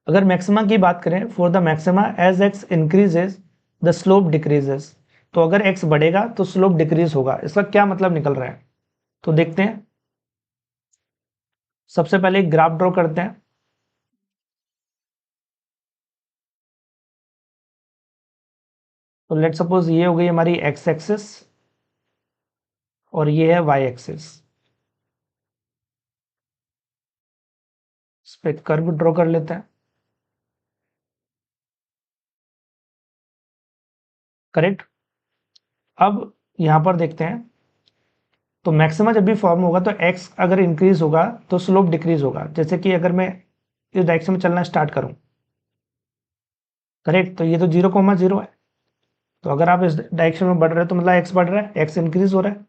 Speaker 1: अगर मैक्सिमा की बात करें, for the maxima as x increases the slope decreases, तो अगर एक्स बढ़ेगा तो स्लोप डिक्रीज होगा, इसका क्या मतलब निकल रहा है, तो देखते हैं। सबसे पहले एक ग्राफ ड्रॉ करते हैं। तो लेट सपोज ये हो गई हमारी एक्स एक्सिस और ये है वाई एक्सिस। इस पे कर्व ड्रॉ कर लेते हैं, करेक्ट। अब यहां पर देखते हैं, तो मैक्सिमा जब भी फॉर्म होगा तो एक्स अगर इंक्रीज होगा तो स्लोप डिक्रीज होगा। जैसे कि अगर मैं इस डायरेक्शन में चलना स्टार्ट करूं, करेक्ट, तो ये तो 0,0 है, तो अगर आप इस डायरेक्शन में बढ़ रहे हो तो मतलब एक्स बढ़ रहा है, एक्स इंक्रीज हो रहा है।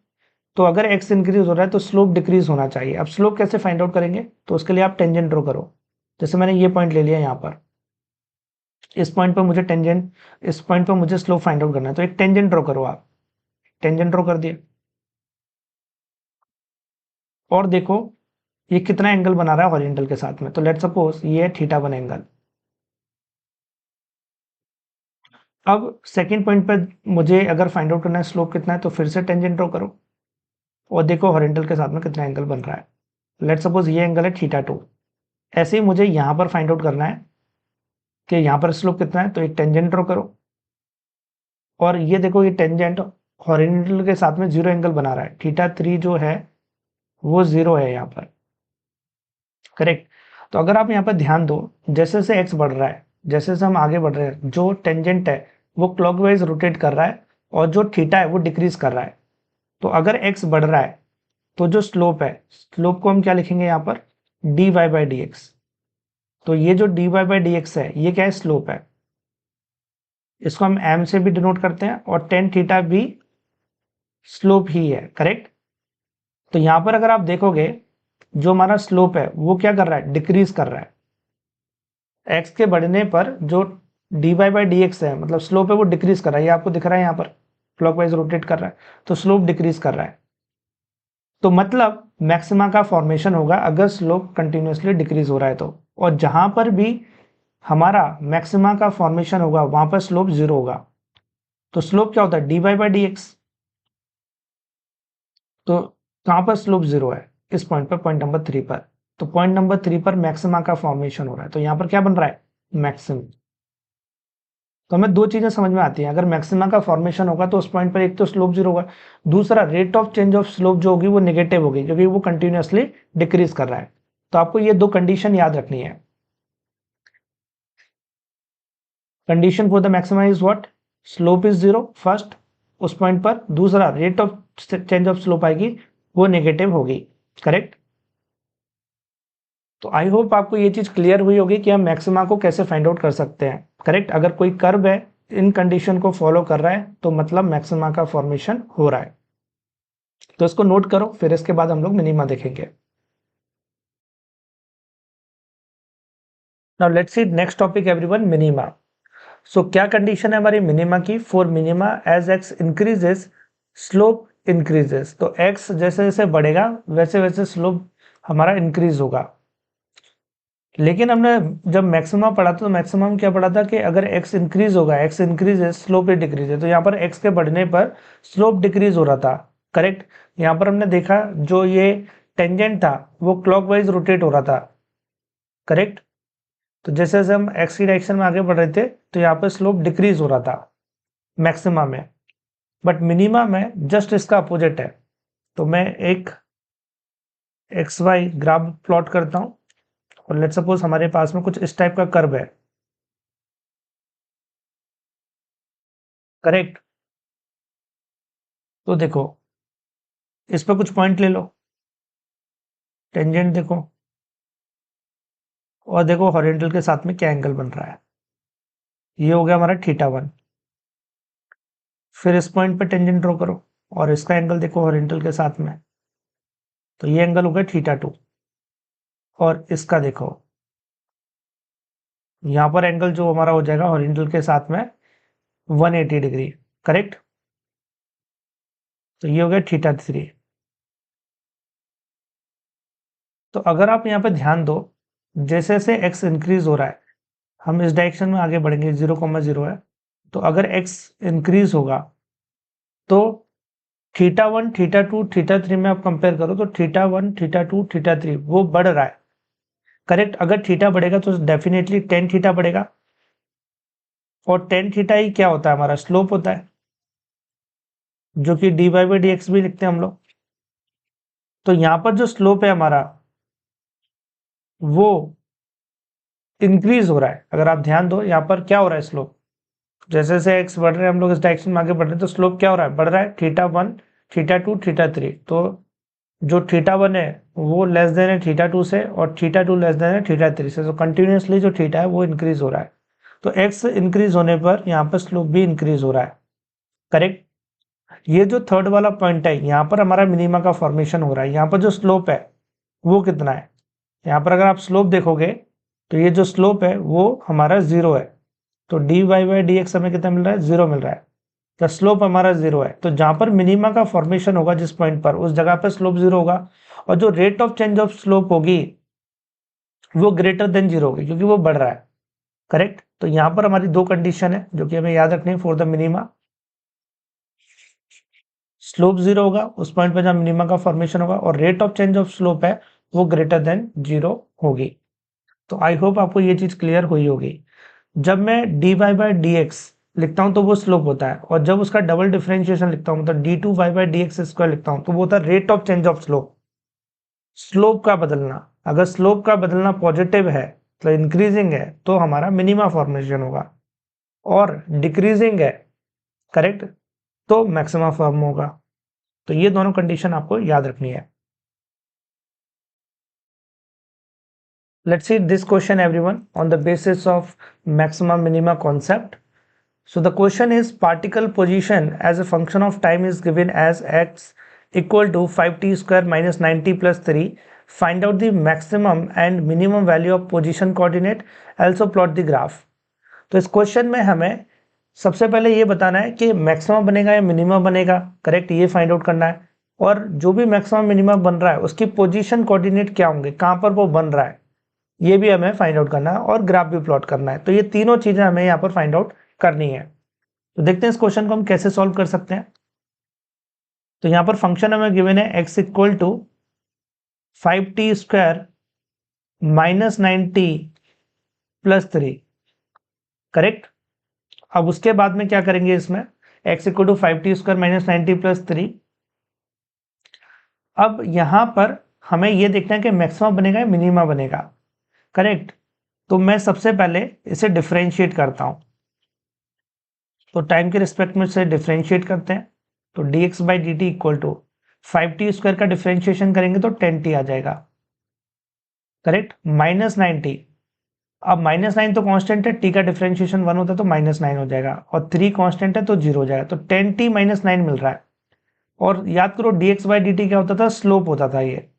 Speaker 1: तो अगर एक्स इंक्रीज हो रहा है तो स्लोप डिक्रीज होना चाहिए। अब स्लोप कैसे फाइंड आउट करेंगे, तो उसके लिए आप टेंजेंट ड्रॉ करो। जैसे मैंने ये पॉइंट ले लिया यहाँ पर, इस पॉइंट पर मुझे टेंजेंट, इस पॉइंट पर मुझे स्लोप फाइंड आउट करना है, तो एक टेंजेंट ड्रॉ करो आप। टेंजेंट ड्रॉ कर दिया, और देखो ये कितना एंगल बना रहा है हॉरिजॉन्टल के साथ में। तो लेट सपोज ये है θ1 एंगल। अब सेकंड पॉइंट पर मुझे अगर फाइंड आउट करना है स्लोप कितना है, तो फिर से टेंजेंट ड्रॉ करो और देखो हॉरिजॉन्टल के साथ में कितना एंगल बन रहा है। लेट सपोज ये एंगल है θ2। ऐसे ही मुझे यहाँ पर फाइंड आउट करना है कि यहाँ पर स्लोप कितना है, तो एक टेंजेंट ड्रॉ करो और ये देखो ये टेंजेंट हॉरिजॉन्टल के साथ में जीरो एंगल बना रहा है, θ3 जो है वो जीरो है यहाँ पर, करेक्ट। तो अगर आप यहाँ पर ध्यान दो, जैसे जैसे एक्स बढ़ रहा है, जैसे जैसे हम आगे बढ़ रहे हैं, जो टेंजेंट है वो क्लॉकवाइज रोटेट कर रहा है और जो थीटा है वो डिक्रीज कर रहा है। तो अगर एक्स बढ़ रहा है तो जो स्लोप है, स्लोप को हम क्या लिखेंगे यहाँ पर, dy बाई डी एक्स। तो ये जो dy बाई डी एक्स है ये क्या है, स्लोप है। इसको हम m से भी डिनोट करते हैं और टेन थीटा भी स्लोप ही है, करेक्ट। तो यहाँ पर अगर आप देखोगे जो हमारा स्लोप है वो क्या कर रहा है, डिक्रीज कर रहा है। एक्स के बढ़ने पर जो dy बाई डी एक्स है, मतलब स्लोप है वो डिक्रीज कर रहा है, ये आपको दिख रहा है यहाँ पर क्लॉकवाइज रोटेट कर रहा है, तो स्लोप डिक्रीज कर रहा है। तो मतलब मैक्सिमा का फॉर्मेशन होगा अगर स्लोप कंटिन्यूसली डिक्रीज हो रहा है तो, और जहां पर भी हमारा मैक्सिमा का फॉर्मेशन होगा वहां पर स्लोप जीरो होगा। तो स्लोप क्या होता है, dy बाई डी एक्स। तो कहां पर स्लोप जीरो है, इस पॉइंट पर, पॉइंट नंबर 3 पर। तो पॉइंट नंबर 3 पर मैक्सिमा का फॉर्मेशन हो रहा है, तो यहां पर क्या बन रहा है, मैक्सिम। तो हमें दो चीजें समझ में आती हैं, अगर मैक्सिमा का फॉर्मेशन होगा तो उस पॉइंट पर एक तो स्लोप जीरो होगा, दूसरा rate of change of slope जो होगी वो नेगेटिव होगी क्योंकि वो कंटिन्यूअसली डिक्रीज कर रहा है। तो आपको ये दो कंडीशन याद रखनी है। Condition for the maxima is what, slope is zero first उस पॉइंट पर, दूसरा rate of change of slope आएगी वो नेगेटिव होगी, करेक्ट। तो आई होप आपको ये चीज क्लियर हुई होगी कि हम मैक्सिमा को कैसे फाइंड आउट कर सकते हैं, करेक्ट। अगर कोई कर्व है इन कंडीशन को फॉलो कर रहा है तो मतलब मैक्सिमा का फॉर्मेशन हो रहा है। तो इसको नोट करो, फिर इसके बाद हम लोग मिनिमा देखेंगे। Now let's see next topic everyone, minima. So क्या कंडीशन है हमारी मिनिमा की, for minima as X increases slope increases. तो एक्स जैसे जैसे बढ़ेगा वैसे वैसे स्लोप हमारा इंक्रीज होगा। लेकिन हमने जब मैक्सिमम पढ़ा था तो मैक्सिमम क्या पढ़ा था कि अगर x इंक्रीज होगा, x इंक्रीज है स्लोप डिक्रीज है, तो यहाँ पर x के बढ़ने पर स्लोप डिक्रीज हो रहा था, करेक्ट। यहाँ पर हमने देखा जो ये टेंजेंट था वो क्लॉकवाइज रोटेट हो रहा था, करेक्ट। तो जैसे जैसे हम x की डायरेक्शन में आगे बढ़ रहे थे तो यहाँ पर स्लोप डिक्रीज हो रहा था मैक्सिमा में, बट मिनिमा में जस्ट इसका अपोजिट है। तो मैं एक एक्स वाई ग्राफ प्लॉट करता हूँ और लेट्स सपोज हमारे पास में कुछ इस टाइप का कर्व है, करेक्ट। तो देखो इस पर कुछ पॉइंट ले लो, टेंजेंट देखो और देखो हॉरिजॉन्टल के साथ में क्या एंगल बन रहा है, ये हो गया हमारा θ1। फिर इस पॉइंट पर टेंजेंट ड्रॉ करो और इसका एंगल देखो हॉरिजॉन्टल के साथ में, तो ये एंगल हो गया θ2। और इसका देखो यहाँ पर एंगल जो हमारा हो जाएगा हॉरिजॉन्टल के साथ में 180 डिग्री, करेक्ट। तो ये हो गया θ3। तो अगर आप यहाँ पे ध्यान दो, जैसे जैसे x इंक्रीज हो रहा है हम इस डायरेक्शन में आगे बढ़ेंगे, 0,0 है, तो अगर x इंक्रीज होगा तो θ1 θ2 θ3 में आप कंपेयर करो तो θ1 θ2 θ3 वो बढ़ रहा है, करेक्ट। अगर थीटा बढ़ेगा तो डेफिनेटली टेन थीटा बढ़ेगा, और टेन थीटा ही क्या होता है, हमारा स्लोप होता है, जो कि dy बाई डी एक्स भी लिखते हैं हम लोग। तो यहां पर जो स्लोप है हमारा वो इंक्रीज हो रहा है। अगर आप ध्यान दो यहाँ पर क्या हो रहा है, स्लोप जैसे जैसे एक्स बढ़ रहे हैं हम लोग इस डायरेक्शन में आगे बढ़ रहे हैं तो स्लोप क्या हो रहा है, बढ़ रहा है, θ1 θ2 θ3। तो जो θ1 है वो लेस देन है θ2 से और θ2 लेस देन है θ3 से, तो कंटिन्यूसली जो थीटा है वो इंक्रीज हो रहा है। तो एक्स इंक्रीज होने पर यहाँ पर स्लोप भी इंक्रीज हो रहा है, करेक्ट। ये जो थर्ड वाला पॉइंट है यहाँ पर हमारा मिनिमा का फॉर्मेशन हो रहा है। यहाँ पर जो स्लोप है वो कितना है, यहाँ पर अगर आप स्लोप देखोगे तो ये जो स्लोप है वो हमारा जीरो है। तो dy बाई डी एक्स हमें कितना मिल रहा है, जीरो मिल रहा है। तो स्लोप हमारा जीरो है, तो जहां पर मिनिमा का फॉर्मेशन होगा जिस पॉइंट पर, उस जगह पर स्लोप जीरो होगा, और जो rate of change of slope होगी वो ग्रेटर देन जीरो होगी क्योंकि वो बढ़ रहा है, करेक्ट। तो यहाँ पर हमारी दो कंडीशन है जो कि हमें याद रखनी है for the minima. Slope zero होगा उस पॉइंट पर जहां मिनिमा का फॉर्मेशन होगा, और rate of change of slope है वो ग्रेटर देन जीरो होगी। तो आई होप आपको ये चीज क्लियर हुई होगी। जब मैं dy बाई डी एक्स लिखता हूं तो वो स्लोप होता है, और जब उसका डबल डिफरेंशिएशन लिखता हूं मतलब d2y by D x square लिखता हूं तो वो होता है rate of change of slope, slope का बदलना। अगर स्लोप का बदलना पॉजिटिव है तो इंक्रीजिंग है तो हमारा मिनिमा फॉर्मेशन होगा, और डिक्रीजिंग है करेक्ट तो मैक्सिमा फॉर्म होगा। तो ये दोनों कंडीशन आपको याद रखनी है। Let's see this question everyone on the basis of maxima minima concept. So the question is particle position as a function of time is given as x equal to 5t square minus 90 plus 3. Find out the maximum and minimum value of position coordinate. Also plot the graph. तो इस question में हमें सबसे पहले ये बताना है कि मैक्सिमम बनेगा या मिनिमम बनेगा, करेक्ट, ये फाइंड आउट करना है। और जो भी मैक्सिमम मिनिमम बन रहा है उसकी पोजीशन कोऑर्डिनेट क्या होंगे, कहाँ पर वो बन रहा है, ये भी हमें फाइंड आउट करना है, और ग्राफ भी प्लॉट करना है। तो ये तीनों चीजें हमें यहाँ पर फाइंड आउट करनी है। तो देखते हैं इस क्वेश्चन को हम कैसे सॉल्व कर सकते हैं। तो यहाँ पर फंक्शन हमें गिवन है x equal to 5t square minus 90 plus 3, correct. अब उसके बाद में क्या करेंगे, इसमें x equal to 5t square minus 90 plus 3। अब यहां पर हमें यह देखना है कि मैक्सिमम बनेगा या मिनिमा बनेगा, करेक्ट। तो मैं सबसे पहले इसे डिफरेंशिएट करता हूं। तो टाइम के रिस्पेक्ट में इसे डिफरेंशिएट करते हैं। तो dx by D T equal to 5t square का डिफरेंशिएशन करेंगे तो 10t आ जाएगा, करेक्ट, माइनस 90। अब -9 तो कांस्टेंट है, t का डिफरेंशिएशन 1 होता है तो -9 हो जाएगा, और 3 कांस्टेंट है तो 0 हो जाएगा। तो 10t माइनस 9 मिल रहा है। और याद करो dx बाई डी टी क्या होता था, स्लोप होता था ये,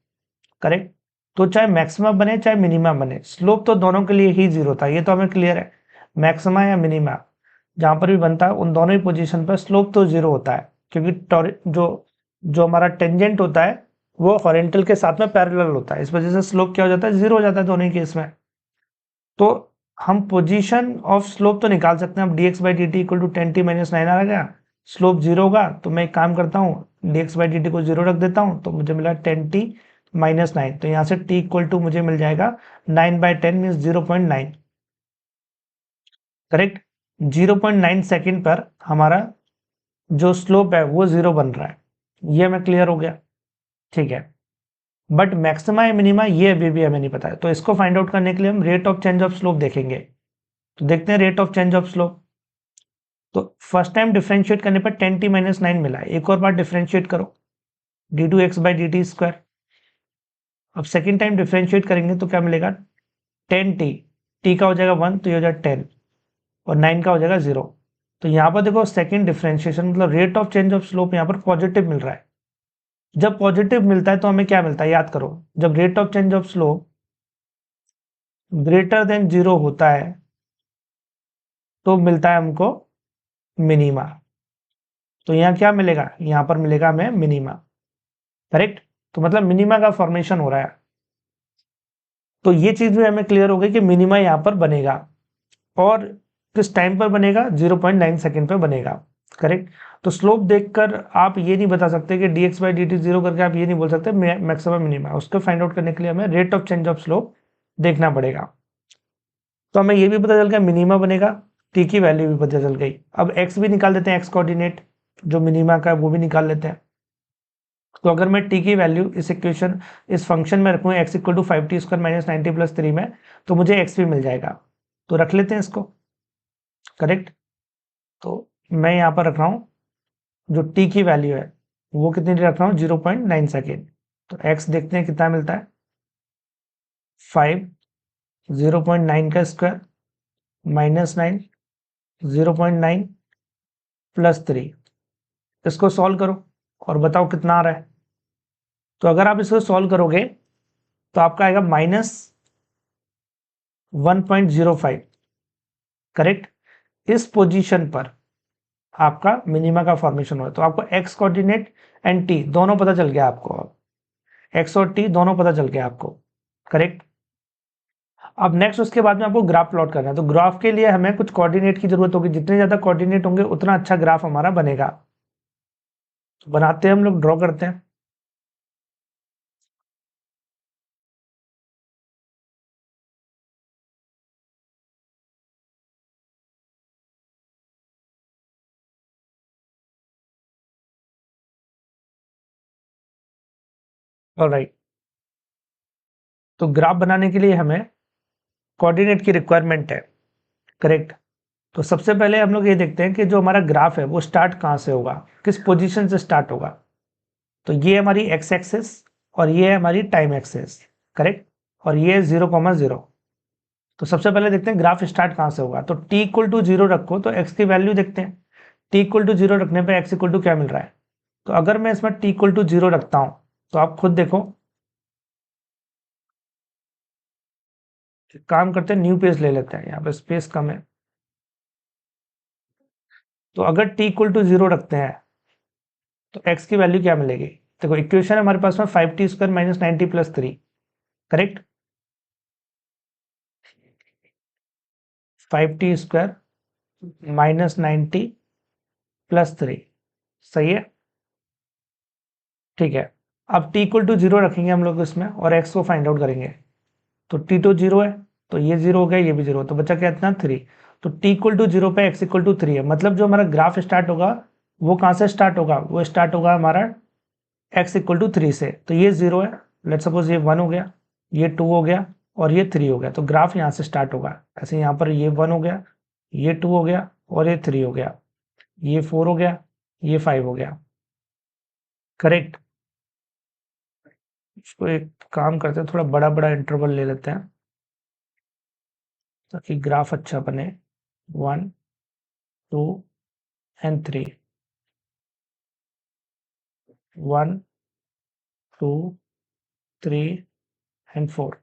Speaker 1: करेक्ट। तो चाहे मैक्सिमम बने चाहे मिनिमम बने, स्लोप तो दोनों के लिए ही 0 था, ये तो हमें क्लियर है। मैक्सिमा या मिनिमा जहां पर भी बनता है उन दोनों ही पोजीशन पर स्लोप तो 0 होता है, क्योंकि जो जो हमारा टेंजेंट होता है वो हॉरिजॉन्टल के साथ में पैरेलल होता है, इस वजह से स्लोप क्या हो जाता है, 0 हो जाता है दोनों ही केस में। तो हम पोजीशन ऑफ स्लोप तो निकाल सकते हैं। अब dx by D T equal to 10t minus 9 आ गया, स्लोप 0 होगा। तो मैं एक काम करता हूँ, dx बाई डी टी को 0 रख देता हूँ, तो मुझे मिला 10t माइनस 9। तो यहाँ से t इक्वल टू मुझे मिल जाएगा 9 बाई 10 मीन्स 0.9, करेक्ट। 0.9 सेकेंड पर हमारा जो स्लोप है वो 0 बन रहा है, ये हमें क्लियर हो गया, ठीक है। बट मैक्सिमा या मिनिमा ये अभी भी हमें नहीं पता है, तो इसको फाइंड आउट करने के लिए हम rate of change of slope देखेंगे। तो देखते हैं rate of change of slope. तो फर्स्ट टाइम डिफरेंशिएट करने पर 10t माइनस 9 मिला, एक और बार डिफरेंशिएट करो, d two x by D t square. अब सेकेंड टाइम डिफरेंशिएट करेंगे तो क्या मिलेगा, 10t, t का हो जाएगा 1 तो ये हो जाएगा 10, और 9 का हो जाएगा 0। तो यहाँ पर देखो सेकेंड डिफरेंशिएशन मतलब rate of change of slope यहाँ पर पॉजिटिव मिल रहा है। जब पॉजिटिव मिलता है तो हमें क्या मिलता है, याद करो, जब rate of change of slope greater than 0 होता है तो मिलता है हमको मिनिमा। तो यहाँ क्या मिलेगा, यहाँ पर मिलेगा हमें मिनिमा, करेक्ट। तो मतलब मिनिमा का फॉर्मेशन हो रहा है। तो ये चीज भी हमें क्लियर हो गई कि मिनिमा यहाँ पर बनेगा, और किस टाइम पर बनेगा, 0.9 सेकेंड पर बनेगा, करेक्ट। तो स्लोप देखकर आप ये नहीं बता सकते कि dx बाई डी टी 0 करके आप ये नहीं बोल सकते मैक्सिमम मिनिमा। उसको फाइंड आउट करने के लिए हमें rate of change of slope देखना पड़ेगा। तो हमें ये भी पता चल गया मिनिमा बनेगा, टी की वैल्यू भी पता चल गई। अब एक्स भी निकाल देते हैं, एक्स कोऑर्डिनेट जो मिनिमा का है वो भी निकाल लेते हैं। तो अगर मैं टी की वैल्यू इस इक्वेशन इस फंक्शन में रखूँ x equal to 5t square minus 90 plus 3 में, तो मुझे एक्स भी मिल जाएगा। तो रख लेते हैं इसको, करेक्ट। तो मैं यहाँ पर रख रहा हूँ जो टी की वैल्यू है वो कितनी रख रहा हूँ, 0.9 सेकेंड। तो एक्स देखते हैं कितना मिलता है, 5, 0.9 का स्क्वायर माइनस 9, 0.9 प्लस 3। इसको सॉल्व करो और बताओ कितना आ रहा है। तो अगर आप इसको सॉल्व करोगे तो आपका आएगा -1.05, करेक्ट। इस पोजीशन पर आपका मिनिमा का फॉर्मेशन हुआ, तो आपको एक्स कोऑर्डिनेट एंड टी दोनों पता चल गया आपको। अब एक्स और टी दोनों पता चल गया आपको, करेक्ट। अब नेक्स्ट उसके बाद में आपको ग्राफ प्लॉट करना है। तो ग्राफ के लिए हमें कुछ कोऑर्डिनेट की जरूरत होगी, जितने ज्यादा कोऑर्डिनेट होंगे उतना अच्छा ग्राफ हमारा बनेगा। तो बनाते हैं, हम लोग ड्रॉ करते हैं। ऑलराइट, तो ग्राफ बनाने के लिए हमें कोऑर्डिनेट की रिक्वायरमेंट है, करेक्ट। तो सबसे पहले हम लोग ये देखते हैं कि जो हमारा ग्राफ है वो स्टार्ट कहाँ से होगा, किस पोजीशन से स्टार्ट होगा। तो ये हमारी एक्स एक्सिस और ये है हमारी टाइम एक्सिस, करेक्ट। और ये है 0,0। तो सबसे पहले देखते हैं ग्राफ स्टार्ट कहाँ से होगा। तो t इक्वल टू 0 रखो तो x की वैल्यू देखते हैं। t इक्वल टू 0 रखने पे x इक्वल टू क्या मिल रहा है। तो अगर मैं इसमें t इक्वल टू 0 रखता हूं तो आप खुद देखो, काम करते हैं न्यू पेज ले लेते हैं, यहाँ पे स्पेस कम है। तो अगर t इक्वल टू 0 रखते हैं तो x की वैल्यू क्या मिलेगी। देखो इक्वेशन है हमारे पास में 5t² minus 90 plus 3, correct. 5t² minus 90 plus 3, सही है, ठीक है। अब t इक्वल टू 0 रखेंगे हम लोग इसमें और x को फाइंड आउट करेंगे। तो t तो 0 है, तो ये 0 हो गया, ये भी 0, तो बचा क्या इतना 3। तो t इक्वल टू 0 पे x इक्वल टू 3 है, मतलब जो हमारा ग्राफ स्टार्ट होगा वो कहाँ से स्टार्ट होगा, वो स्टार्ट होगा हमारा x इक्वल टू 3 से। तो ये 0 है, लेट सपोज ये 1 हो गया, ये 2 हो गया और ये 3 हो गया, तो ग्राफ यहाँ से स्टार्ट होगा। ऐसे यहाँ पर ये 1 हो गया, ये 2 हो गया और ये 3 हो गया, ये 4 हो गया, ये 5 हो गया, करेक्ट। इसको एक काम करते हैं, थोड़ा बड़ा बड़ा इंटरवल ले लेते हैं ताकि ग्राफ अच्छा बने। 1 2 एंड 3, 1 2 3 एंड 4।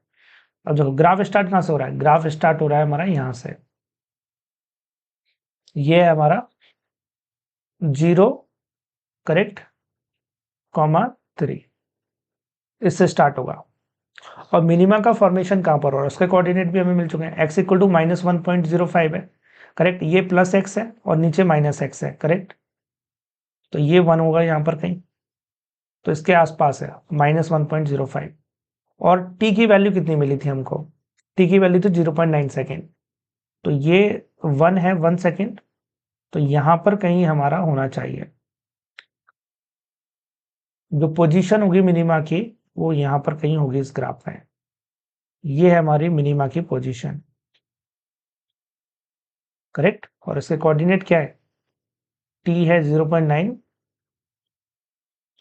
Speaker 1: अब देखो ग्राफ स्टार्ट कहाँ से हो रहा है, ग्राफ स्टार्ट हो रहा है हमारा यहाँ से, ये है हमारा 0, करेक्ट, कॉमा 3, इससे स्टार्ट होगा। और मिनिमा का फॉर्मेशन कहाँ पर हो रहा है, उसके कोऑर्डिनेट भी हमें मिल चुके हैं। x इक्वल टू माइनस 1.05 है, करेक्ट। ये प्लस x है और नीचे माइनस x है, करेक्ट। तो ये 1 होगा यहाँ पर कहीं, तो इसके आसपास है माइनस 1.05। और t की वैल्यू कितनी मिली थी हमको, t की वैल्यू तो 0.9 सेकेंड, तो ये 1 है 1 सेकेंड, तो यहाँ पर कहीं हमारा होना चाहिए। जो पोजीशन होगी मिनिमा की वो यहाँ पर कहीं होगी इस ग्राफ में। ये है हमारी मिनिमा की पोजीशन, करेक्ट। और इसके कोऑर्डिनेट क्या है, t है 0.9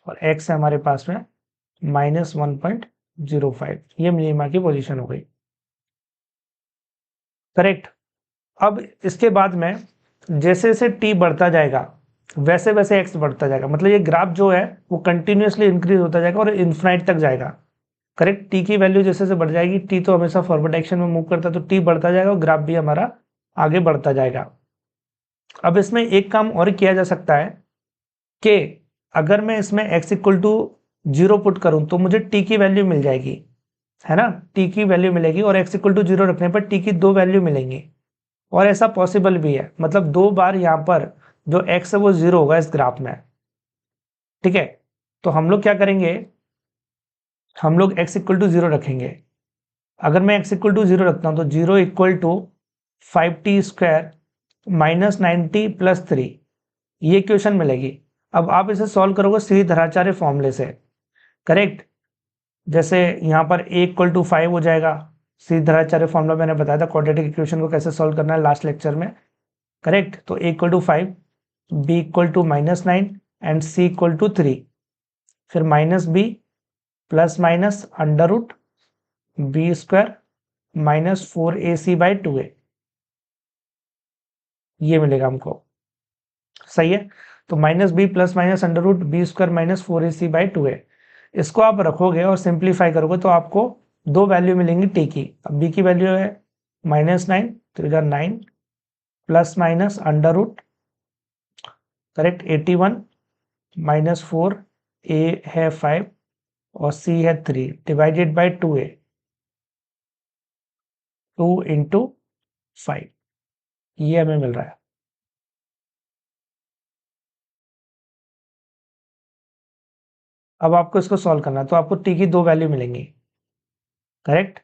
Speaker 1: और x है हमारे पास में माइनस 1.05। ये मिनिमा की पोजीशन हो गई, करेक्ट। अब इसके बाद में जैसे जैसे t बढ़ता जाएगा वैसे वैसे x बढ़ता जाएगा, मतलब ये ग्राफ जो है वो कंटिन्यूअसली इंक्रीज होता जाएगा और इन्फिनाइट तक जाएगा, करेक्ट। t की वैल्यू जैसे जैसे बढ़ जाएगी, t तो हमेशा फॉरवर्ड डायरेक्शन में मूव करता है, तो t बढ़ता जाएगा और ग्राफ भी हमारा आगे बढ़ता जाएगा। अब इसमें एक काम और किया जा सकता है कि अगर मैं इसमें x इक्वल टू 0 पुट करूं तो मुझे t की वैल्यू मिल जाएगी, है ना, t की वैल्यू मिलेगी। और x इक्वल टू 0 रखने पर t की 2 वैल्यू मिलेंगी। और ऐसा पॉसिबल भी है, मतलब 2 बार यहाँ पर जो x है वो 0 होगा इस ग्राफ में, ठीक है। तो हम लोग क्या करेंगे, हम लोग x इक्वल टू 0 रखेंगे। अगर मैं x इक्वल टू 0 रखता हूं तो 0 equal to 5t² minus 90 plus 3, ये इक्वेशन मिलेगी। अब आप इसे सॉल्व करोगे सीधराचार्य फॉर्मूले से, करेक्ट। जैसे यहाँ पर a इक्वल टू 5 हो जाएगा, सीधराचार्य फॉर्मूला मैंने बताया था क्वाड्रेटिक इक्वेशन को कैसे सॉल्व करना है लास्ट लेक्चर में, करेक्ट। तो a equal to 5, b equal to minus 9 and c equal to 3, फिर minus b plus minus under root b² minus 4ac/2a, ये मिलेगा हमको, सही है। तो minus b plus minus under root b² minus 4ac/2a, इसको आप रखोगे और सिंप्लीफाई करोगे तो आपको दो वैल्यू मिलेंगी टी की। अब बी की वैल्यू है -9, 9 plus minus under root, correct, 81 minus 4, a है 5 और सी है 3 डिवाइडेड बाई 2a, 2 इंटू 5, ये हमें मिल रहा है। अब आपको इसको सॉल्व करना है तो आपको टी की दो वैल्यू मिलेंगी, करेक्ट।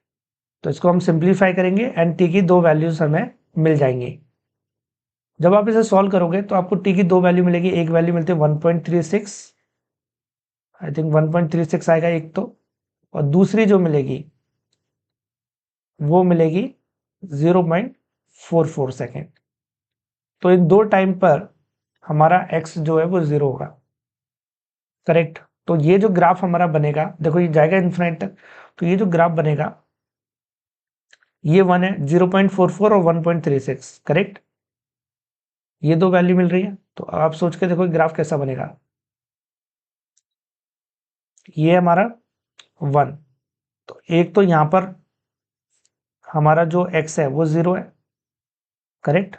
Speaker 1: तो इसको हम सिंप्लीफाई करेंगे एंड टी की दो वैल्यूज हमें मिल जाएंगी। जब आप इसे सॉल्व करोगे तो आपको टी की दो वैल्यू मिलेगी, एक वैल्यू मिलती है 1.36, आई थिंक 1.36 आएगा एक, तो और दूसरी जो मिलेगी वो मिलेगी 0.44 सेकेंड। तो इन दो टाइम पर हमारा x जो है वो 0 होगा, करेक्ट। तो ये जो ग्राफ हमारा बनेगा, देखो ये जाएगा इन्फिनिट तक, तो ये जो ग्राफ बनेगा ये 1 है, 0.44 और 1.36, करेक्ट। ये दो वैल्यू मिल रही है, तो आप सोच के देखो ग्राफ कैसा बनेगा। ये हमारा 1, तो एक तो यहां पर हमारा जो x है वो 0 है, करेक्ट।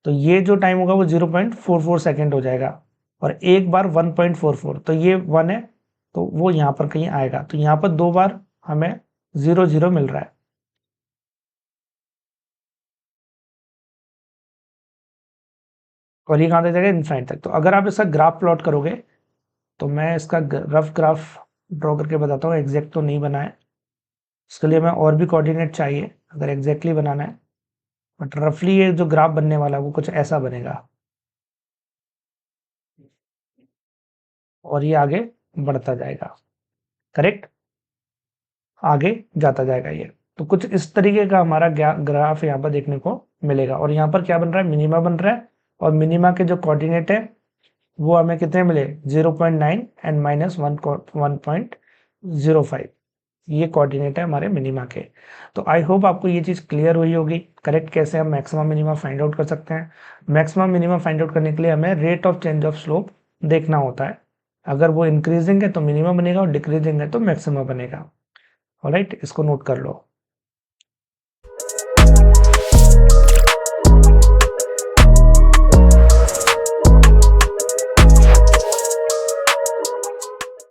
Speaker 1: तो ये जो टाइम होगा वो 0.44 सेकेंड हो जाएगा, और एक बार 1.44, तो ये 1 है, तो वो यहाँ पर कहीं आएगा, तो यहाँ पर दो बार हमें 0 0 मिल रहा है। और ये कहाँ तक जाएगा, इनफाइनाइट तक। तो अगर आप इसका ग्राफ प्लॉट करोगे, तो मैं इसका रफ ग्राफ ड्रॉ करके बताता हूँ, एग्जैक्ट तो नहीं बना है, इसके लिए हमें और भी कोऑर्डिनेट चाहिए अगर एग्जैक्टली बनाना है, बट रफली ये जो ग्राफ बनने वाला है वो कुछ ऐसा बनेगा, और ये आगे बढ़ता जाएगा, करेक्ट, आगे जाता जाएगा ये। तो कुछ इस तरीके का हमारा ग्राफ यहाँ पर देखने को मिलेगा, और यहाँ पर क्या बन रहा है, मिनिमा बन रहा है, और मिनिमा के जो कोऑर्डिनेट है वो हमें कितने मिले, 0.9 एंड माइनस 1.05, ये कोऑर्डिनेट है हमारे मिनिमा के। तो आई होप आपको ये चीज़ क्लियर हुई होगी, करेक्ट, कैसे हम मैक्सिमम मिनिमा फाइंड आउट कर सकते हैं। मैक्सिमम मिनिमा फाइंड आउट करने के लिए हमें rate of change of slope देखना होता है, अगर वो इंक्रीजिंग है तो मिनिमम बनेगा और डिक्रीजिंग है तो मैक्सिमम बनेगा। ऑलराइट, इसको नोट कर लो।